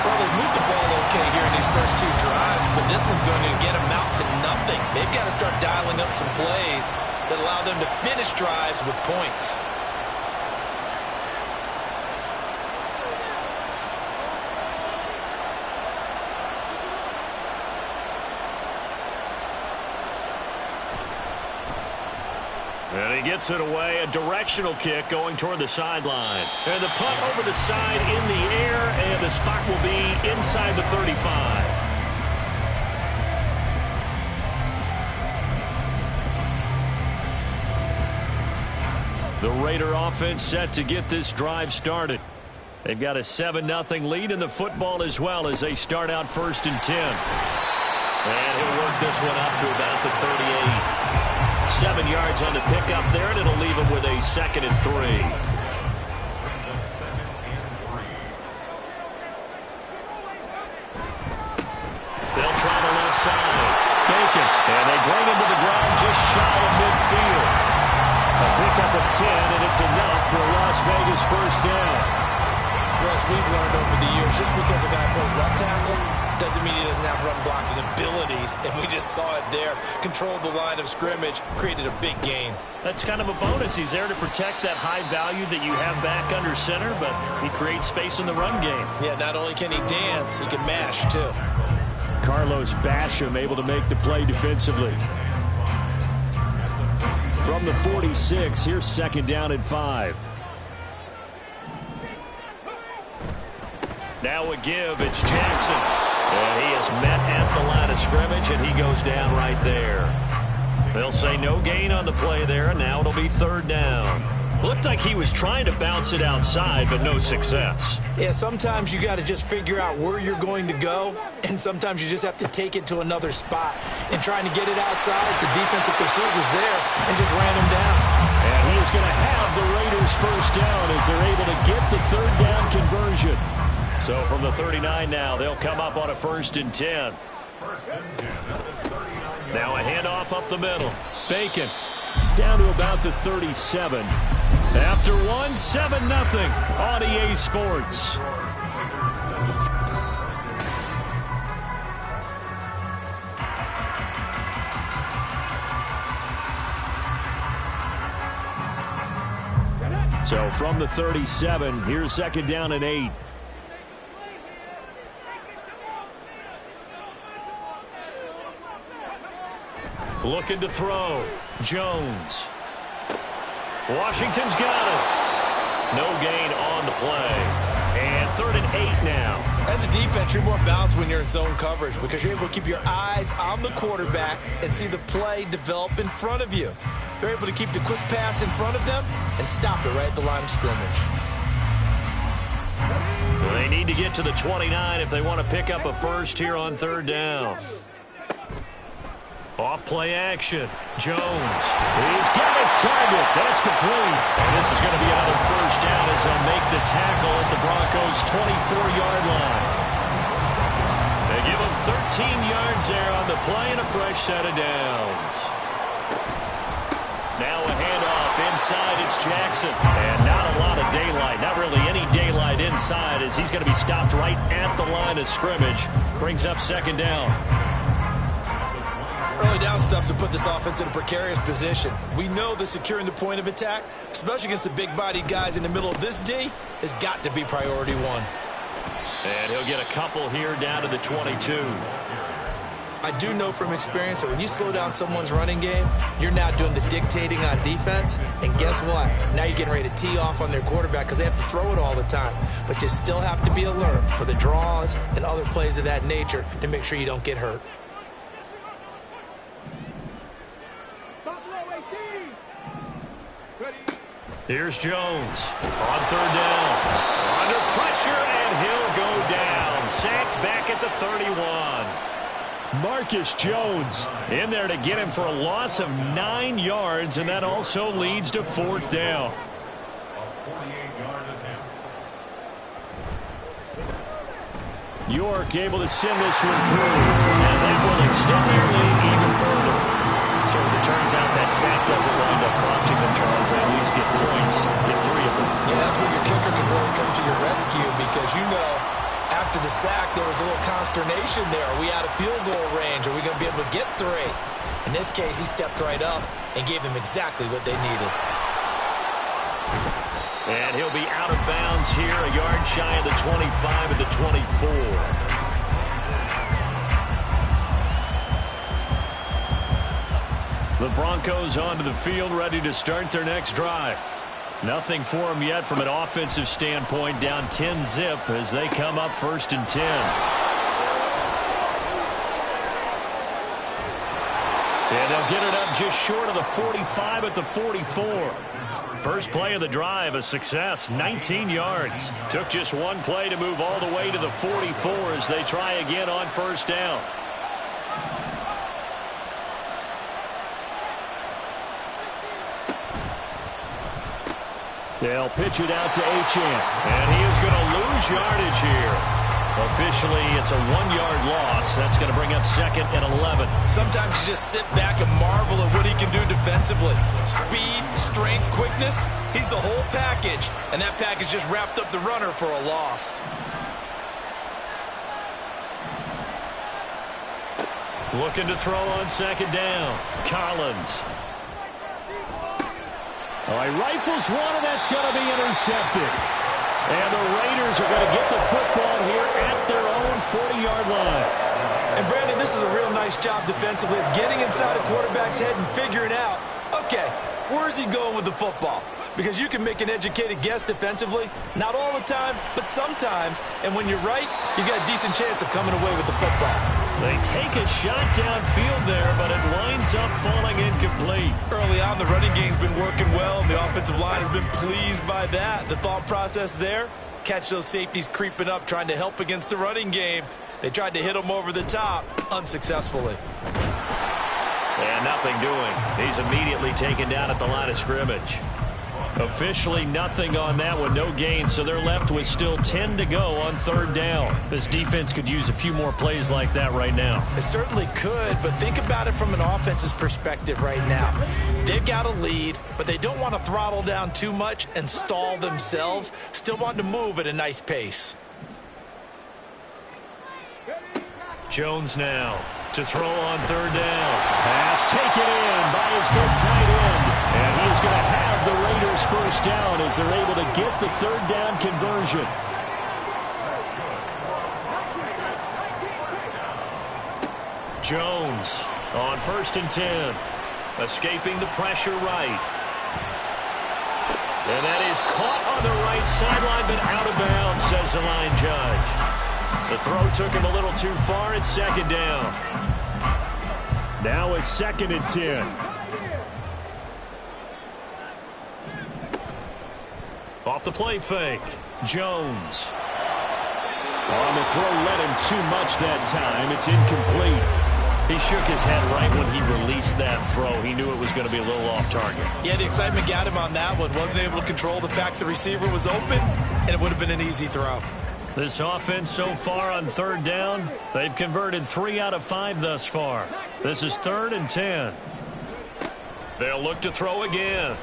Well, they've moved the ball okay here in these first two drives, but this one's going to get them out to nothing. They've got to start dialing up some plays that allow them to finish drives with points. And he gets it away, a directional kick going toward the sideline. And the punt over the side in the air, and the spot will be inside the 35. The Raider offense set to get this drive started. They've got a 7-0 lead in the football as well as they start out 1st and 10. And he'll work this one up to about the 38. 7 yards on the pickup there, and it'll leave him with a 2nd and 3. They'll try the left side. Bacon, and they bring him to the ground just shy of midfield. A pickup of 10, and it's enough for a Las Vegas first down. Well, as we've learned over the years, just because a guy plays left tackle doesn't mean he doesn't have run blocking abilities, and we just saw it there. Controlled the line of scrimmage, created a big gain. That's kind of a bonus. He's there to protect that high value that you have back under center, but he creates space in the run game. Yeah, not only can he dance, he can mash, too. Carlos Basham able to make the play defensively. From the 46, here's 2nd down and 5. Now a give, it's Jackson. And he is met at the line of scrimmage, and he goes down right there. They'll say no gain on the play there, and now it'll be 3rd down. Looked like he was trying to bounce it outside, but no success. Yeah, sometimes you got to just figure out where you're going to go, and sometimes you just have to take it to another spot. And trying to get it outside, the defensive pursuit was there and just ran him down. And he is going to have the Raiders first down as they're able to get the 3rd down conversion. So from the 39 now, they'll come up on a 1st and 10. Now a handoff up the middle. Bacon down to about the 37. After 7-0 on EA Sports. So from the 37, here's 2nd down and 8. Looking to throw. Jones. Washington's got it. No gain on the play. And 3rd and 8 now. As a defense, you're more balanced when you're in zone coverage because you're able to keep your eyes on the quarterback and see the play develop in front of you. They're able to keep the quick pass in front of them and stop it right at the line of scrimmage. They need to get to the 29 if they want to pick up a first here on 3rd down. Off play action. Jones. He's got his target. That's complete. And this is going to be another first down as they'll make the tackle at the Broncos' 24-yard line. They give him 13 yards there on the play and a fresh set of downs. Now a handoff inside. It's Jackson. And not a lot of daylight. Not really any daylight inside as he's going to be stopped right at the line of scrimmage. Brings up 2nd down. Early down stuff to put this offense in a precarious position. We know that securing the point of attack, especially against the big-bodied guys in the middle of this D, has got to be priority 1. And he'll get a couple here down to the 22. I do know from experience that when you slow down someone's running game, you're now doing the dictating on defense. And guess what? Now you're getting ready to tee off on their quarterback because they have to throw it all the time. But you still have to be alert for the draws and other plays of that nature to make sure you don't get hurt. Here's Jones on 3rd down. Under pressure, and he'll go down. Sacked back at the 31. Marcus Jones in there to get him for a loss of 9 yards, and that also leads to 4th down. York able to send this one through, and that will extend their lead even further. So as it turns out, that sack doesn't wind up costing them, Charles. They at least get points, get 3 of them. Yeah, that's where your kicker can really come to your rescue because after the sack, there was a little consternation there. Are we out of field goal range? Are we going to be able to get 3? In this case, he stepped right up and gave them exactly what they needed. And he'll be out of bounds here, a yard shy of the 25 at the 24. The Broncos onto the field, ready to start their next drive. Nothing for them yet from an offensive standpoint, down 10-zip as they come up 1st and 10. And they'll get it up just short of the 45 at the 44. First play of the drive, a success, 19 yards. Took just one play to move all the way to the 44 as they try again on 1st down. They'll pitch it out to Achane, and he is going to lose yardage here. Officially, it's a 1-yard loss. That's going to bring up 2nd and 11. Sometimes you just sit back and marvel at what he can do defensively. Speed, strength, quickness, he's the whole package. And that package just wrapped up the runner for a loss. Looking to throw on 2nd down. Collins. He rifles one, and that's going to be intercepted. And the Raiders are going to get the football here at their own 40-yard line. And, Brandon, this is a real nice job defensively of getting inside a quarterback's head and figuring out, okay, where's he going with the football? Because you can make an educated guess defensively, not all the time, but sometimes. And when you're right, you got a decent chance of coming away with the football. They take a shot downfield there, but it winds up falling incomplete. Early on, the running game's been working well, and the offensive line has been pleased by that. The thought process there, catch those safeties creeping up, trying to help against the running game. They tried to hit him over the top, unsuccessfully. And nothing doing. He's immediately taken down at the line of scrimmage. Officially nothing on that one, no gain, so they're left with still 10 to go on 3rd down. This defense could use a few more plays like that right now. It certainly could, but think about it from an offense's perspective right now. They've got a lead, but they don't want to throttle down too much and stall themselves. Still want to move at a nice pace. Jones now to throw on 3rd down. Pass taken in by his big tight end. And he is going to have the Raiders 1st down as they're able to get the 3rd down conversion. Jones on 1st and 10. Escaping the pressure right. And that is caught on the right sideline, but out of bounds, says the line judge. The throw took him a little too far. It's 2nd down. Now it's 2nd and 10. Off the play fake. Jones. On the throw, led him too much that time. It's incomplete. He shook his head right when he released that throw. He knew it was going to be a little off target. Yeah, the excitement got him on that one. Wasn't able to control the fact the receiver was open, and it would have been an easy throw. This offense so far on 3rd down, they've converted 3 out of 5 thus far. This is 3rd and 10. They'll look to throw again.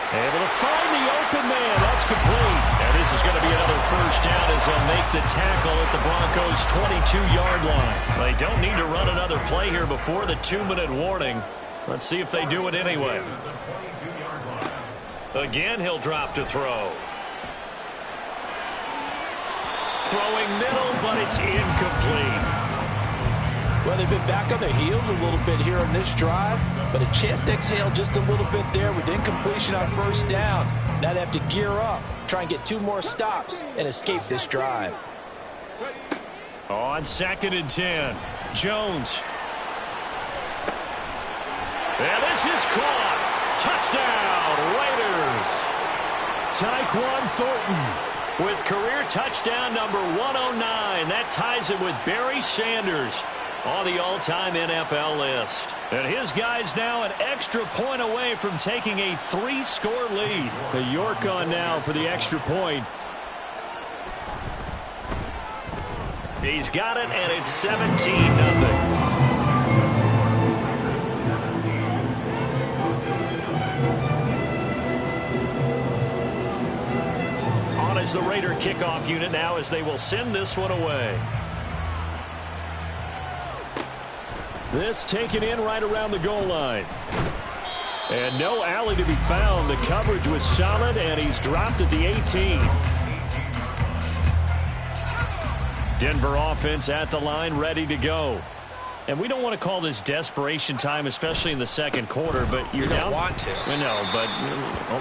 Able to find the open man. That's complete. And this is going to be another 1st down as they'll make the tackle at the Broncos' 22-yard line. They don't need to run another play here before the 2-minute warning. Let's see if they do it anyway. Again, he'll drop to throw. Throwing middle, but it's incomplete. Well, they've been back on their heels a little bit here on this drive, but a chance to exhale just a little bit there with incompletion on 1st down. Now they have to gear up, try and get 2 more stops, and escape this drive. On 2nd and 10, Jones. And this is caught. Touchdown, Raiders. Tyquan Thornton with career touchdown number 109. That ties him with Barry Sanders on the all-time NFL list. And his guy's now an extra point away from taking a 3-score lead. The York on now for the extra point. He's got it, and it's 17-0. is the Raider kickoff unit now as they will send this one away. This taken in right around the goal line. And no alley to be found. The coverage was solid, and he's dropped at the 18. Denver offense at the line, ready to go. And we don't want to call this desperation time, especially in the second quarter, but you're down. You don't want to. No, but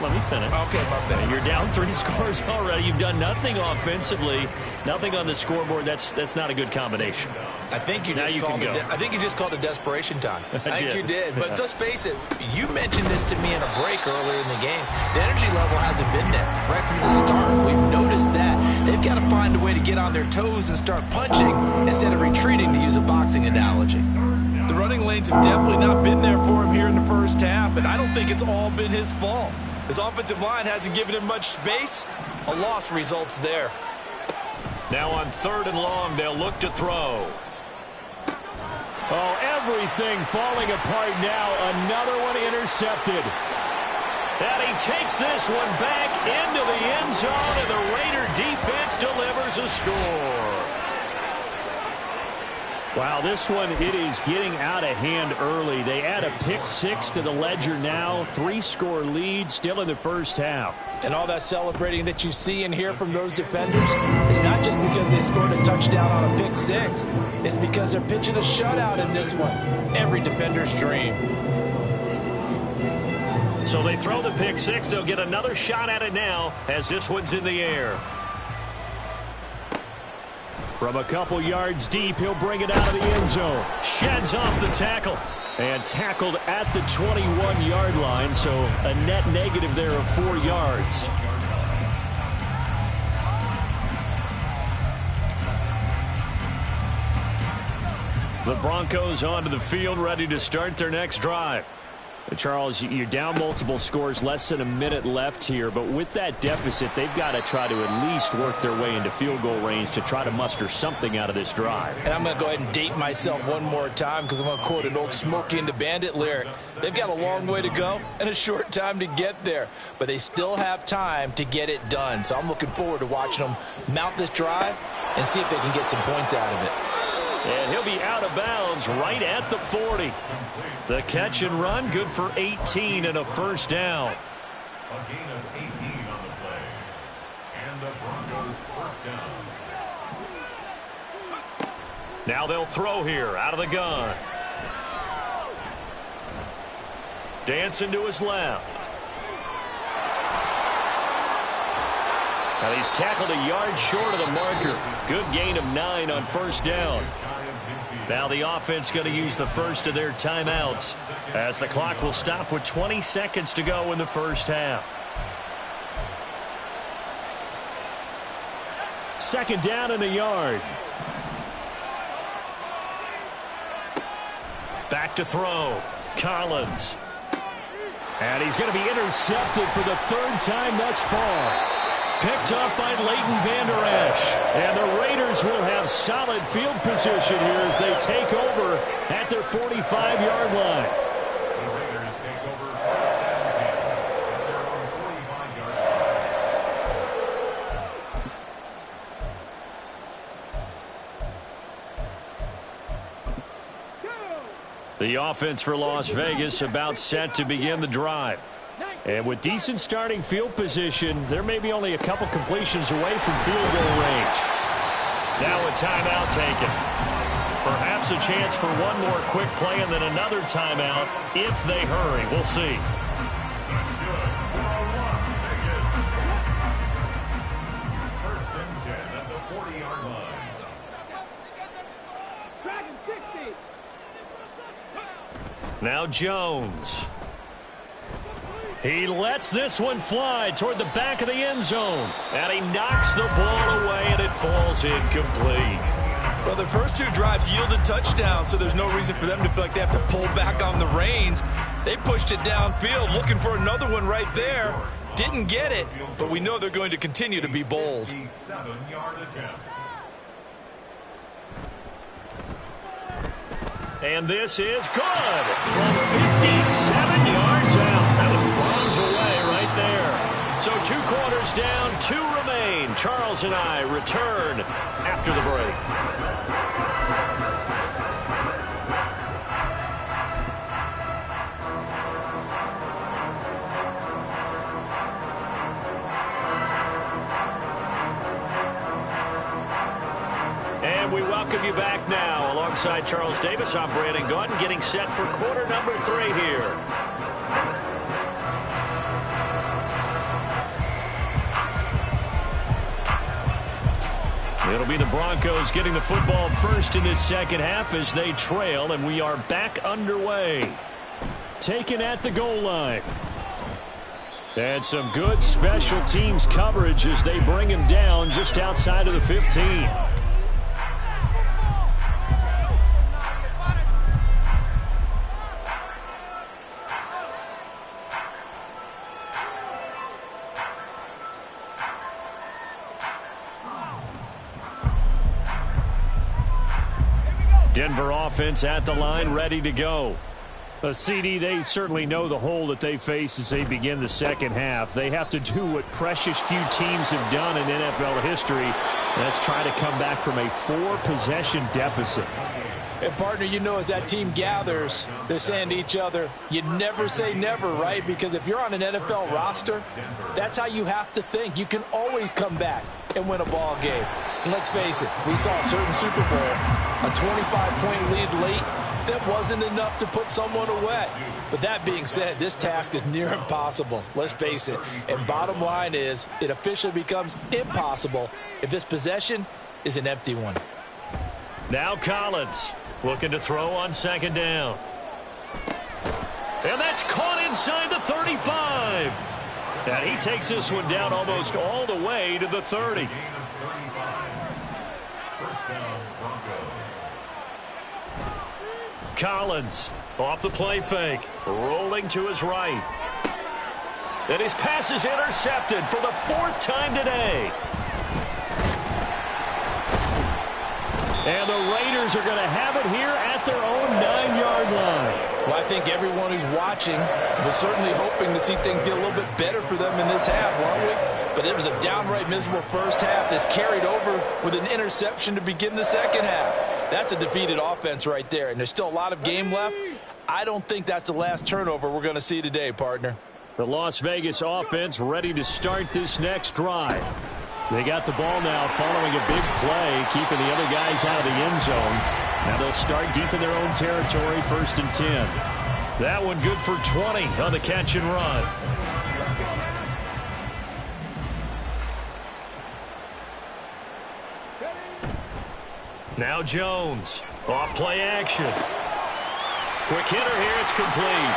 let me finish. Okay, my bad. You're down 3 scores already. You've done nothing offensively, nothing on the scoreboard. That's not a good combination. I think you just called it desperation time. I think you did. But let's face it, you mentioned this to me in a break earlier in the game. The energy level hasn't been there right from the start. We've noticed that. They've got to find a way to get on their toes and start punching instead of retreating, to use a boxing analogy. The running lanes have definitely not been there for him here in the first half, and I don't think it's all been his fault. His offensive line hasn't given him much space. A loss results there. Now on 3rd and long, they'll look to throw. Oh, everything falling apart now. Another one intercepted. And he takes this one back into the end zone, and the Raider defense delivers a score. Wow, this one, it is getting out of hand early. They add a pick 6 to the ledger now. 3-score lead still in the first half. And all that celebrating that you see and hear from those defenders is not just because they scored a touchdown on a pick 6. It's because they're pitching a shutout in this one. Every defender's dream. So they throw the pick 6. They'll get another shot at it now as this one's in the air. From a couple yards deep, he'll bring it out of the end zone. Sheds off the tackle. And tackled at the 21-yard line, so a net negative there of 4 yards. The Broncos onto the field, ready to start their next drive. Charles, you're down multiple scores, less than a minute left here, but with that deficit, they've got to try to at least work their way into field goal range to try to muster something out of this drive. And I'm going to go ahead and date myself one more time because I'm going to quote an old Smokey and the Bandit lyric. They've got a long way to go and a short time to get there, but they still have time to get it done. So I'm looking forward to watching them mount this drive and see if they can get some points out of it. And he'll be out of bounds right at the 40. The catch and run, good for 18 and a first down. A gain of 18 on the play. And the Broncos first down. Now they'll throw here out of the gun. Dancing to his left. Now he's tackled a yard short of the marker. Good gain of 9 on first down. Now the offense going to use the first of their timeouts as the clock will stop with 20 seconds to go in the first half. Second down in the yard. Back to throw. Collins. And he's going to be intercepted for the 3rd time thus far. Picked up by Leighton Vander Esch. And the Raiders will have solid field position here as they take over at their 45-yard line. The Raiders take over first and 10 at their own 45-yard line. The offense for Las Vegas about set to begin the drive. And with decent starting field position, there may be only a couple completions away from field goal range. Now a timeout taken. Perhaps a chance for one more quick play and then another timeout if they hurry. We'll see. That's good for Las Vegas. First and 10 at the 40-yard line. Dragon 60. Now Jones. He lets this one fly toward the back of the end zone. And he knocks the ball away, and it falls incomplete. Well, their first 2 drives yielded touchdowns, so there's no reason for them to feel like they have to pull back on the reins. They pushed it downfield, looking for another one right there. Didn't get it, but we know they're going to continue to be bold. 7-yard attempt. And this is good from 57 yards out. That was bombs away right there. So 2 quarters down, 2 remain. Charles and I return after the break. And we welcome you back now. Alongside Charles Davis, I'm Brandon Gaudin, getting set for quarter number 3 here. It'll be the Broncos getting the football first in this second half as they trail, and we are back underway. Taken at the goal line. And some good special teams coverage as they bring him down just outside of the 15. Denver offense at the line, ready to go. A CD, they certainly know the hole that they face as they begin the second half. They have to do what precious few teams have done in NFL history. That's try to come back from a 4-possession deficit. And, partner, you know, as that team gathers, they're saying to each other, you never say never, right? Because if you're on an NFL roster, that's how you have to think. You can always come back and win a ball game. And let's face it, we saw a certain Super Bowl, a 25-point lead late. That wasn't enough to put someone away. But that being said, this task is near impossible. Let's face it. And bottom line is, it officially becomes impossible if this possession is an empty one. Now Collins looking to throw on second down. And that's caught inside the 35. And he takes this one down almost all the way to the 30. Collins off the play fake, rolling to his right. And his pass is intercepted for the 4th time today. And the Raiders are going to have it here at their own 9-yard line. Well, I think everyone who's watching was certainly hoping to see things get a little bit better for them in this half, weren't we? But it was a downright miserable first half that's carried over with an interception to begin the second half. That's a defeated offense right there, and there's still a lot of game left. I don't think that's the last turnover we're going to see today, partner. The Las Vegas offense ready to start this next drive. They got the ball now following a big play, keeping the other guys out of the end zone. Now they'll start deep in their own territory, 1st and 10. That one good for 20 on the catch and run. Now Jones, off play action. Quick hitter here, it's complete.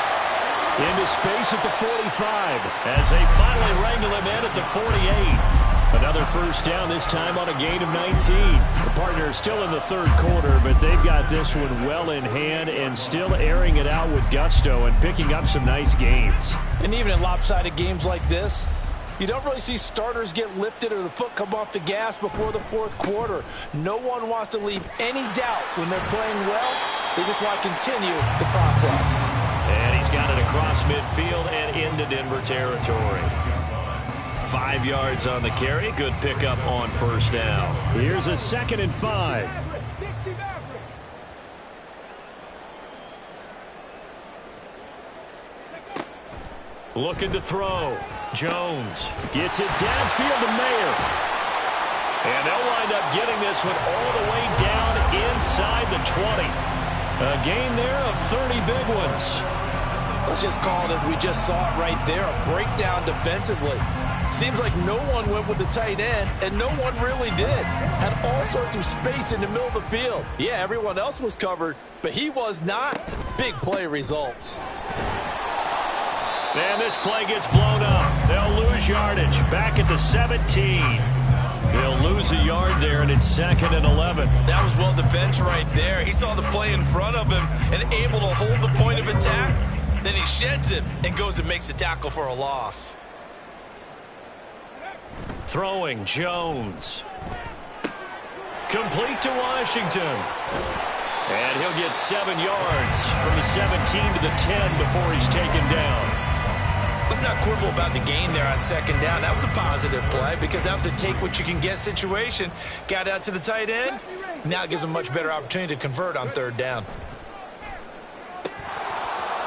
Into space at the 45 as they finally wrangle him in at the 48. Another first down, this time on a gain of 19. The partner is still in the 3rd quarter, but they've got this one well in hand and still airing it out with gusto and picking up some nice gains. And even in lopsided games like this, you don't really see starters get lifted or the foot come off the gas before the 4th quarter. No one wants to leave any doubt when they're playing well. They just want to continue the process. And he's got it across midfield and into Denver territory. 5 yards on the carry. Good pickup on first down. Here's a 2nd and 5. Looking to throw. Jones gets it downfield to Mayer. And they'll wind up getting this one all the way down inside the 20. A gain there of 30 big ones. Let's just call it as we just saw it right there, a breakdown defensively. Seems like no one went with the tight end, and no one really did. Had all sorts of space in the middle of the field. Yeah, everyone else was covered, but he was not. Big play results. And this play gets blown up. They'll lose yardage back at the 17. They'll lose a yard there, and it's 2nd and 11. That was well defense right there. He saw the play in front of him and able to hold the point of attack. Then he sheds it and goes and makes a tackle for a loss. Throwing Jones. Complete to Washington. And he'll get 7 yards from the 17 to the 10 before he's taken down. Let's not quibble about the gain there on second down. That was a positive play because that was a take-what-you-can-get situation. Got out to the tight end. Now it gives them a much better opportunity to convert on third down.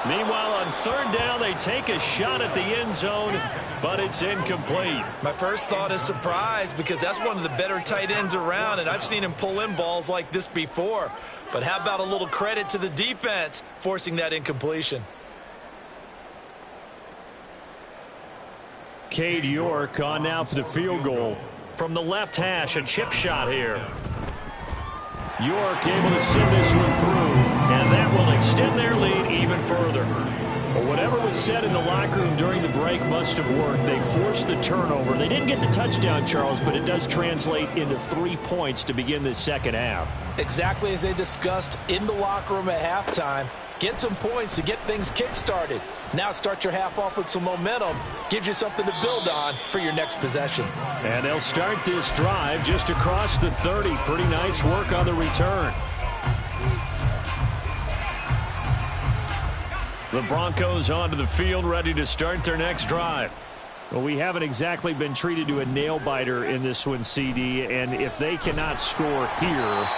Meanwhile, on third down, they take a shot at the end zone, but it's incomplete. My first thought is surprise because that's one of the better tight ends around, and I've seen him pull in balls like this before. But how about a little credit to the defense forcing that incompletion? Cade York on now for the field goal. From the left hash, a chip shot here. York able to send this one through, and that will extend their lead even further. Well, whatever was said in the locker room during the break must have worked. They forced the turnover. They didn't get the touchdown, Charles, but it does translate into 3 points to begin this second half. Exactly as they discussed in the locker room at halftime. Get some points to get things kick-started. Now start your half off with some momentum. Gives you something to build on for your next possession. And they'll start this drive just across the 30. Pretty nice work on the return. The Broncos onto the field, ready to start their next drive. Well, we haven't exactly been treated to a nail-biter in this one, CD. And if they cannot score here,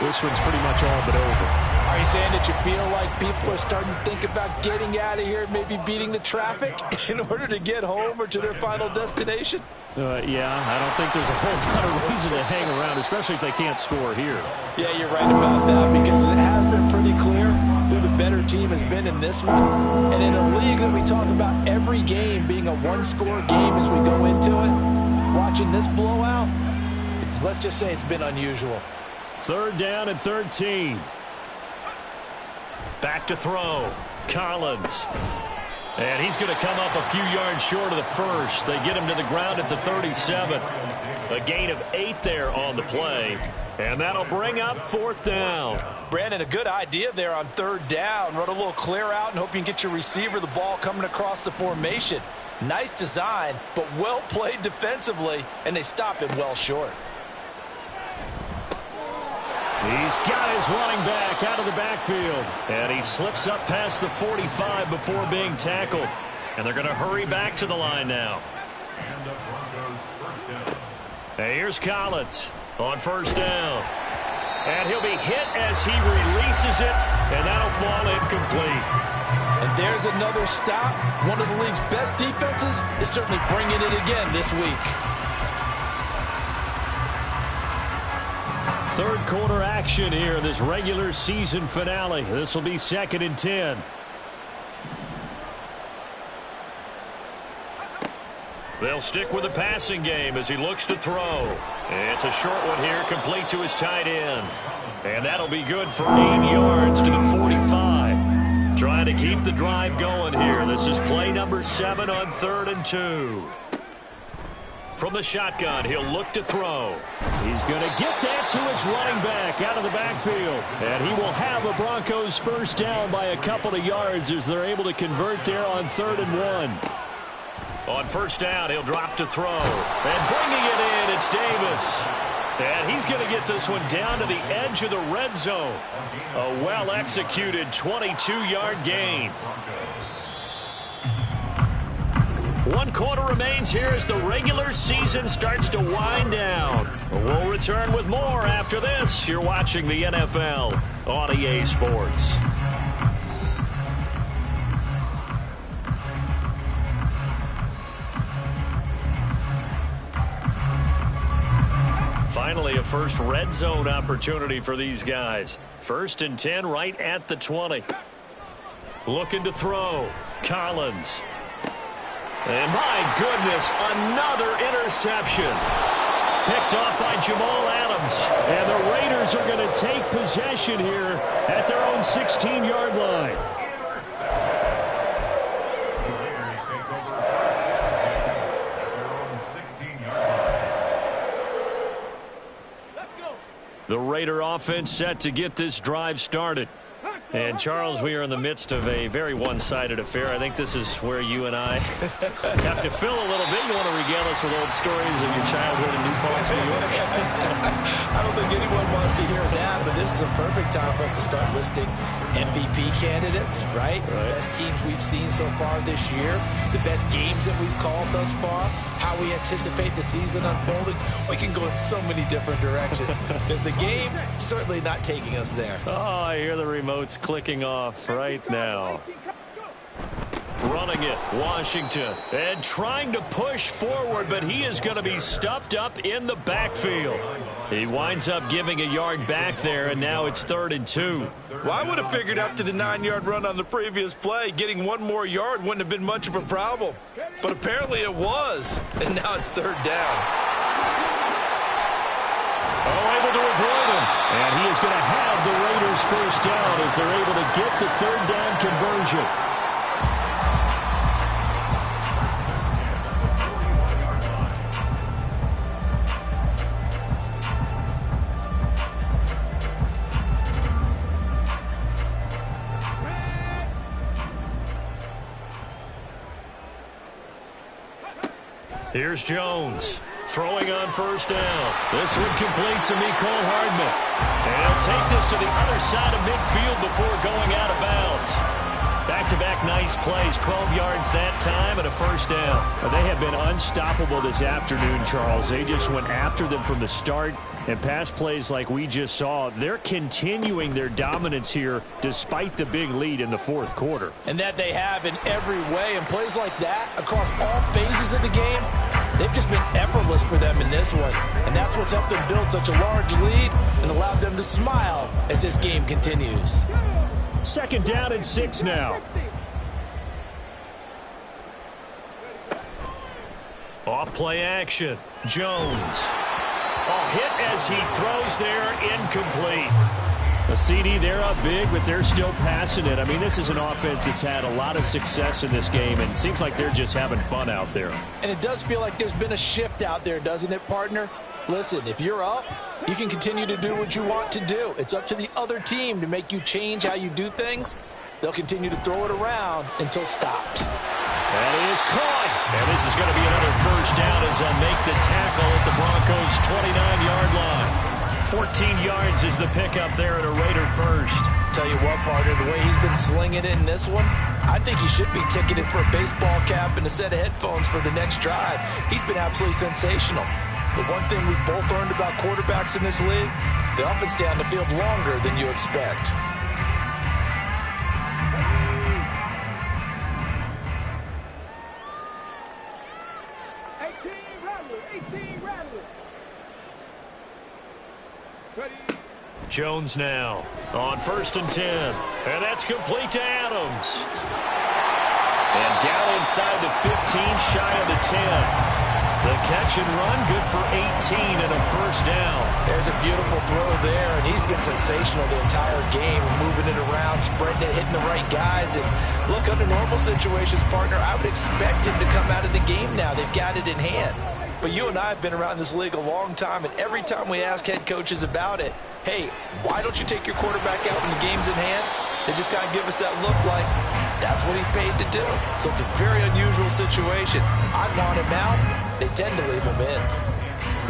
this one's pretty much all but over. Are you saying that you feel like people are starting to think about getting out of here, maybe beating the traffic in order to get home or to their final destination? Yeah, I don't think there's a whole lot of reason to hang around, especially if they can't score here. Yeah, you're right about that because it has been pretty clear who the better team has been in this one. And in a league that we talk about every game being a one-score game as we go into it, watching this blowout, let's just say it's been unusual. Third down and 13. Back to throw. Collins. And he's going to come up a few yards short of the first. They get him to the ground at the 37. A gain of 8 there on the play. And that'll bring up fourth down. Brandon, a good idea there on third down. Run a little clear out and hope you can get your receiver the ball coming across the formation. Nice design, but well played defensively, and they stop him well short. He's got his running back out of the backfield. And he slips up past the 45 before being tackled. And they're going to hurry back to the line now. And the Broncos first down. And here's Collins on first down. And he'll be hit as he releases it. And that'll fall incomplete. And there's another stop. One of the league's best defenses is certainly bringing it again this week. Third quarter action here, this regular season finale. This will be 2nd and 10. They'll stick with the passing game as he looks to throw. It's a short one here, complete to his tight end. And that'll be good for 8 yards to the 45. Trying to keep the drive going here. This is play number 7 on 3rd and 2. From the shotgun, he'll look to throw. He's going to get that to his running back out of the backfield. And he will have a Broncos first down by a couple of yards as they're able to convert there on 3rd and 1. On first down, he'll drop to throw. And bringing it in, it's Davis. And he's going to get this one down to the edge of the red zone. A well-executed 22-yard gain. 1 quarter remains here as the regular season starts to wind down. We'll return with more after this. You're watching the NFL on EA Sports. Finally, a first red zone opportunity for these guys. 1st and 10 right at the 20. Looking to throw. Collins. And my goodness, another interception. Picked off by Jamal Adams. And the Raiders are going to take possession here at their own 16-yard line. The Raiders take over at their own 16-yard line. The Raider offense set to get this drive started. And, Charles, we are in the midst of a very one-sided affair. I think this is where you and I have to fill a little bit. You want to regale us with old stories of your childhood in New Paltz, New York? I don't think anyone wants to hear that, but this this is a perfect time for us to start listing MVP candidates, right? The best teams we've seen so far this year, the best games that we've called thus far, how we anticipate the season unfolding. We can go in so many different directions because the game certainly not taking us there. Oh, I hear the remotes clicking off right now. Running it, Washington, and trying to push forward, but he is going to be stuffed up in the backfield. He winds up giving a yard back there, and now it's 3rd and 2. Well, I would have figured after the 9-yard run on the previous play, getting 1 more yard wouldn't have been much of a problem. But apparently it was, and now it's 3rd down. Oh, able to avoid him. And he is going to have the Raiders first down as they're able to get the 3rd down conversion. Here's Jones throwing on first down. This one complete to Mecole Hardman. And he'll take this to the other side of midfield before going out of bounds. Back-to-back nice plays, 12 yards that time and a first down. They have been unstoppable this afternoon, Charles. They just went after them from the start. And pass plays like we just saw, they're continuing their dominance here despite the big lead in the 4th quarter. And that they have in every way. And plays like that across all phases of the game, they've just been effortless for them in this one. And that's what's helped them build such a large lead and allowed them to smile as this game continues. 2nd down and 6 now. Off play action. Jones. Oh, hit as he throws there, incomplete. A CD, they're up big, but they're still passing it. I mean, this is an offense that's had a lot of success in this game, and it seems like they're just having fun out there. And it does feel like there's been a shift out there, doesn't it, partner? Listen, if you're up, you can continue to do what you want to do. It's up to the other team to make you change how you do things. They'll continue to throw it around until stopped. And he is caught. And this is going to be another first down as they'll make the tackle at the Broncos' 29-yard line. 14 yards is the pickup there at a Raider first. Tell you what, partner, the way he's been slinging it in this one, I think he should be ticketed for a baseball cap and a set of headphones for the next drive. He's been absolutely sensational. The one thing we both learned about quarterbacks in this league, they often stay on the field longer than you expect. Jones now on 1st and 10. And that's complete to Adams. And down inside the 15, shy of the 10. The catch and run, good for 18 and a first down. There's a beautiful throw there, and he's been sensational the entire game, moving it around, spreading it, hitting the right guys. And look, under normal situations, partner, I would expect him to come out of the game now. They've got it in hand. But you and I have been around this league a long time, and every time we ask head coaches about it, hey, why don't you take your quarterback out when the game's in hand? They just kind of give us that look like that's what he's paid to do. So it's a very unusual situation. I'd want him out. They tend to leave him in.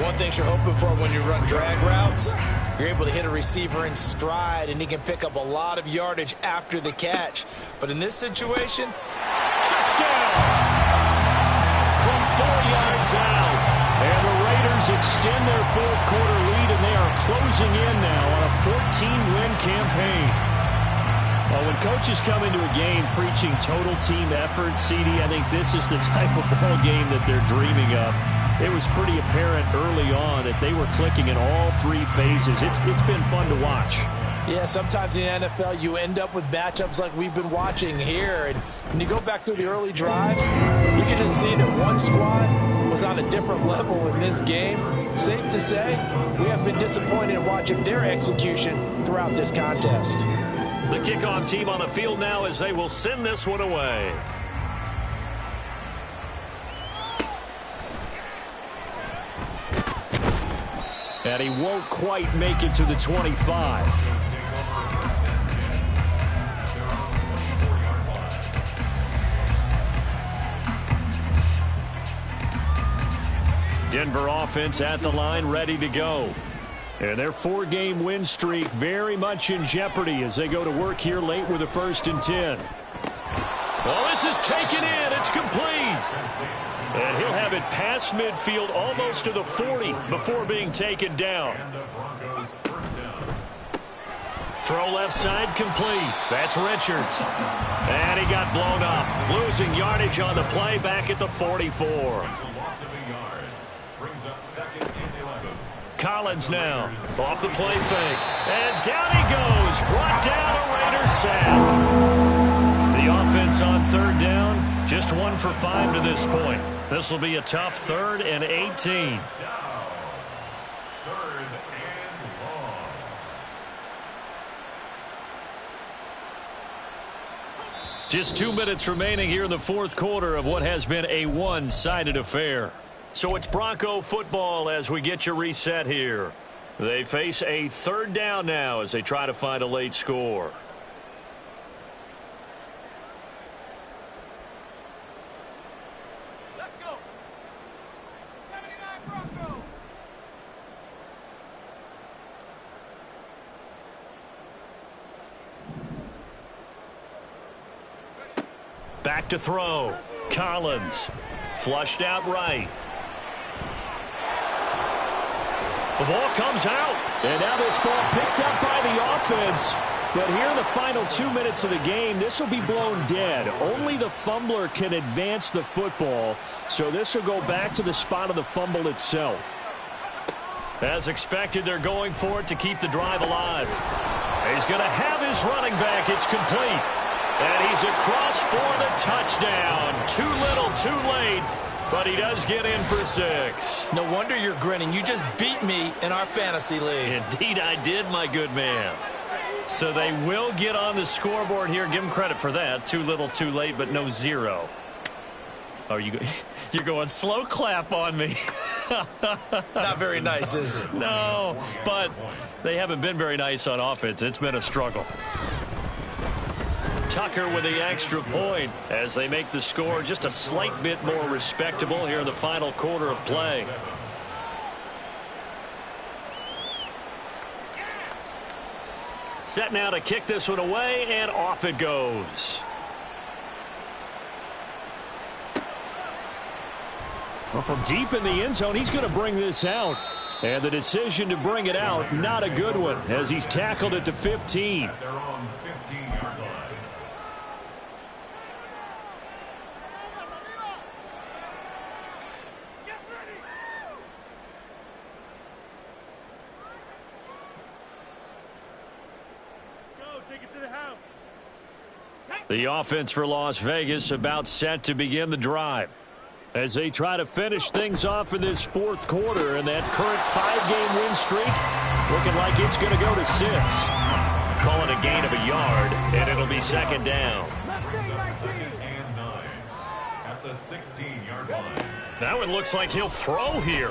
One thing you're hoping for when you run drag routes, you're able to hit a receiver in stride, and he can pick up a lot of yardage after the catch. But in this situation, touchdown! From 4 yards out. And the Raiders extend their 4th quarter lead, and they are closing in now on a 14-win campaign. Well, when coaches come into a game preaching total team effort, CD, I think this is the type of ball game that they're dreaming of. It was pretty apparent early on that they were clicking in all 3 phases. It's been fun to watch. Yeah, sometimes in the NFL you end up with matchups like we've been watching here. And when you go back through the early drives, you can just see that one squad was on a different level in this game. Safe to say, we have been disappointed in watching their execution throughout this contest. The kickoff team on the field now as they will send this one away. And he won't quite make it to the 25. Denver offense at the line, ready to go. And their 4-game win streak very much in jeopardy as they go to work here late with a 1st and 10. Well, this is taken in. It's complete. And he'll have it past midfield almost to the 40 before being taken down. Throw left side complete. That's Richards. And he got blown up. Losing yardage on the play back at the 44. Collins now off the play fake. And down he goes. Brought down a Raiders sack. The offense on 3rd down, just 1 for 5 to this point. This will be a tough 3rd and 18. Just 2 minutes remaining here in the 4th quarter of what has been a one-sided affair. So it's Bronco football as we get you reset here. They face a 3rd down now as they try to find a late score. Let's go. 79 Bronco. Back to throw. Collins. Flushed out right. The ball comes out. And now this ball picked up by the offense. But here in the final 2 minutes of the game, this will be blown dead. Only the fumbler can advance the football. So this will go back to the spot of the fumble itself. As expected, they're going for it to keep the drive alive. He's going to have his running back. It's complete. And he's across for the touchdown. Too little, too late. But he does get in for 6. No wonder you're grinning. You just beat me in our fantasy league. Indeed I did, my good man. So they will get on the scoreboard here. Give them credit for that. Too little, too late, but no 0. Oh, you're going slow clap on me. Not very nice, is it? No, but they haven't been very nice on offense. It's been a struggle. Tucker with the extra point as they make the score just a slight bit more respectable here in the final quarter of play. Set now to kick this one away, and off it goes. Well, from deep in the end zone, he's going to bring this out. And the decision to bring it out, not a good one, as he's tackled at the 15. The offense for Las Vegas about set to begin the drive as they try to finish things off in this 4th quarter, and that current 5-game win streak looking like it's going to go to 6. Call it a gain of a yard, and it'll be 2nd down. Second and 9 at the 16-yard line. Now it looks like he'll throw here.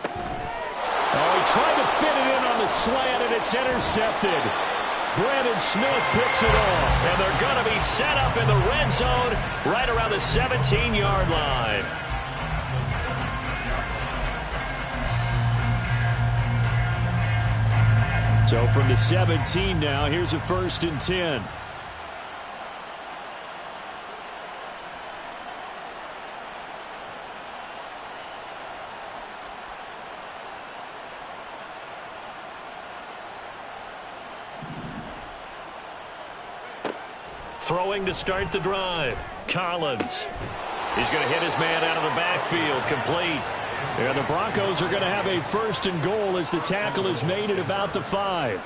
Oh, he tried to fit it in on the slant, and it's intercepted. Brandon Smith picks it off. And they're going to be set up in the red zone right around the 17-yard line. So from the 17 now, here's a 1st and 10. Throwing to start the drive. Collins. He's going to hit his man out of the backfield. Complete. Yeah, the Broncos are going to have a 1st and goal as the tackle is made at about the 5.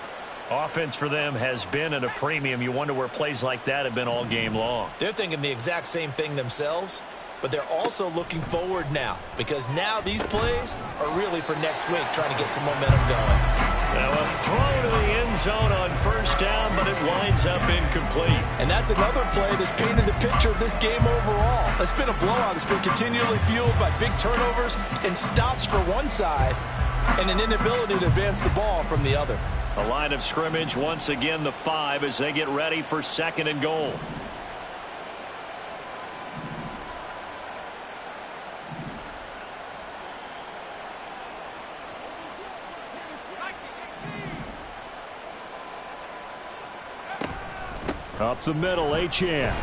Offense for them has been at a premium. You wonder where plays like that have been all game long. They're thinking the exact same thing themselves, but they're also looking forward now because now these plays are really for next week, trying to get some momentum going. Now a throw to the end zone on 1st down, but it winds up incomplete. And that's another play that's painted the picture of this game overall. It's been a blowout. It's been continually fueled by big turnovers and stops for one side and an inability to advance the ball from the other. A line of scrimmage, once again the 5 as they get ready for 2nd and goal. Up the middle, Achane.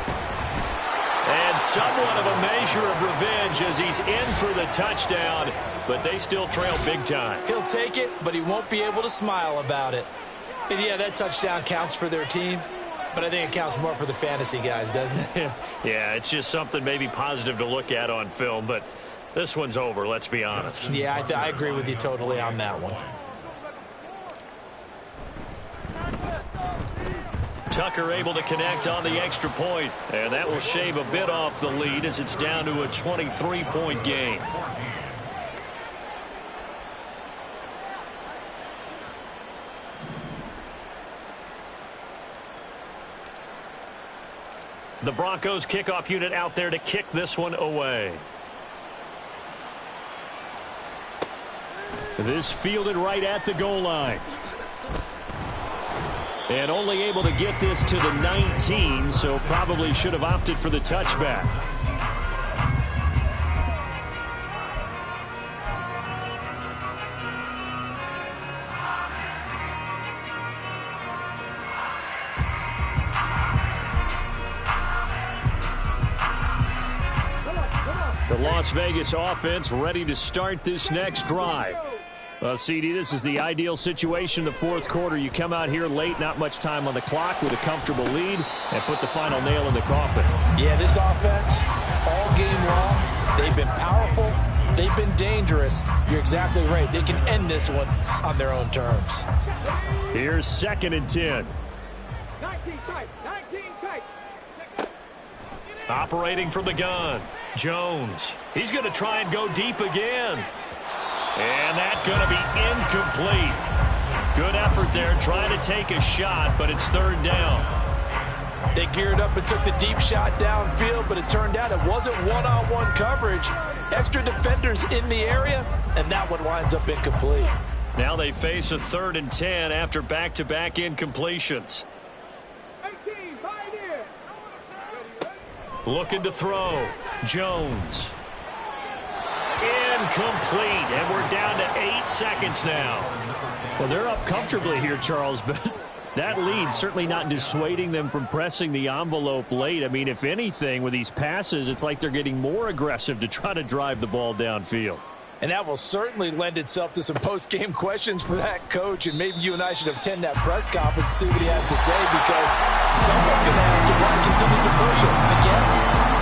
And somewhat of a measure of revenge as he's in for the touchdown, but they still trail big time. He'll take it, but he won't be able to smile about it. And yeah, that touchdown counts for their team, but I think it counts more for the fantasy guys, doesn't it? Yeah, it's just something maybe positive to look at on film, but this one's over, let's be honest. Yeah, I agree with you totally on that one. Tucker able to connect on the extra point, and that will shave a bit off the lead as it's down to a 23-point game. The Broncos kickoff unit out there to kick this one away. This fielded right at the goal line. And only able to get this to the 19, so probably should have opted for the touchback. The Las Vegas offense ready to start this next drive. Well, CD, this is the ideal situation in the fourth quarter. You come out here late, not much time on the clock with a comfortable lead, and put the final nail in the coffin. Yeah, this offense, all game long, they've been powerful, they've been dangerous. You're exactly right. They can end this one on their own terms. Here's 2nd and 10. 19 tight, 19 tight. Operating from the gun, Jones. He's going to try and go deep again. And that's going to be incomplete. Good effort there trying to take a shot, but it's 3rd down. They geared up and took the deep shot downfield, but it turned out it wasn't one-on-one coverage. Extra defenders in the area, and that one winds up incomplete. Now they face a 3rd and 10 after back-to-back incompletions. 18, Pioneer. Looking to throw. Jones. Incomplete, and we're down to 8 seconds now. Well, they're up comfortably here, Charles, but that lead certainly not dissuading them from pressing the envelope late. I mean, if anything, with these passes, it's like they're getting more aggressive to try to drive the ball downfield. And that will certainly lend itself to some post-game questions for that coach, and maybe you and I should attend that press conference and see what he has to say, because someone's going to have to why continue to push it, I guess.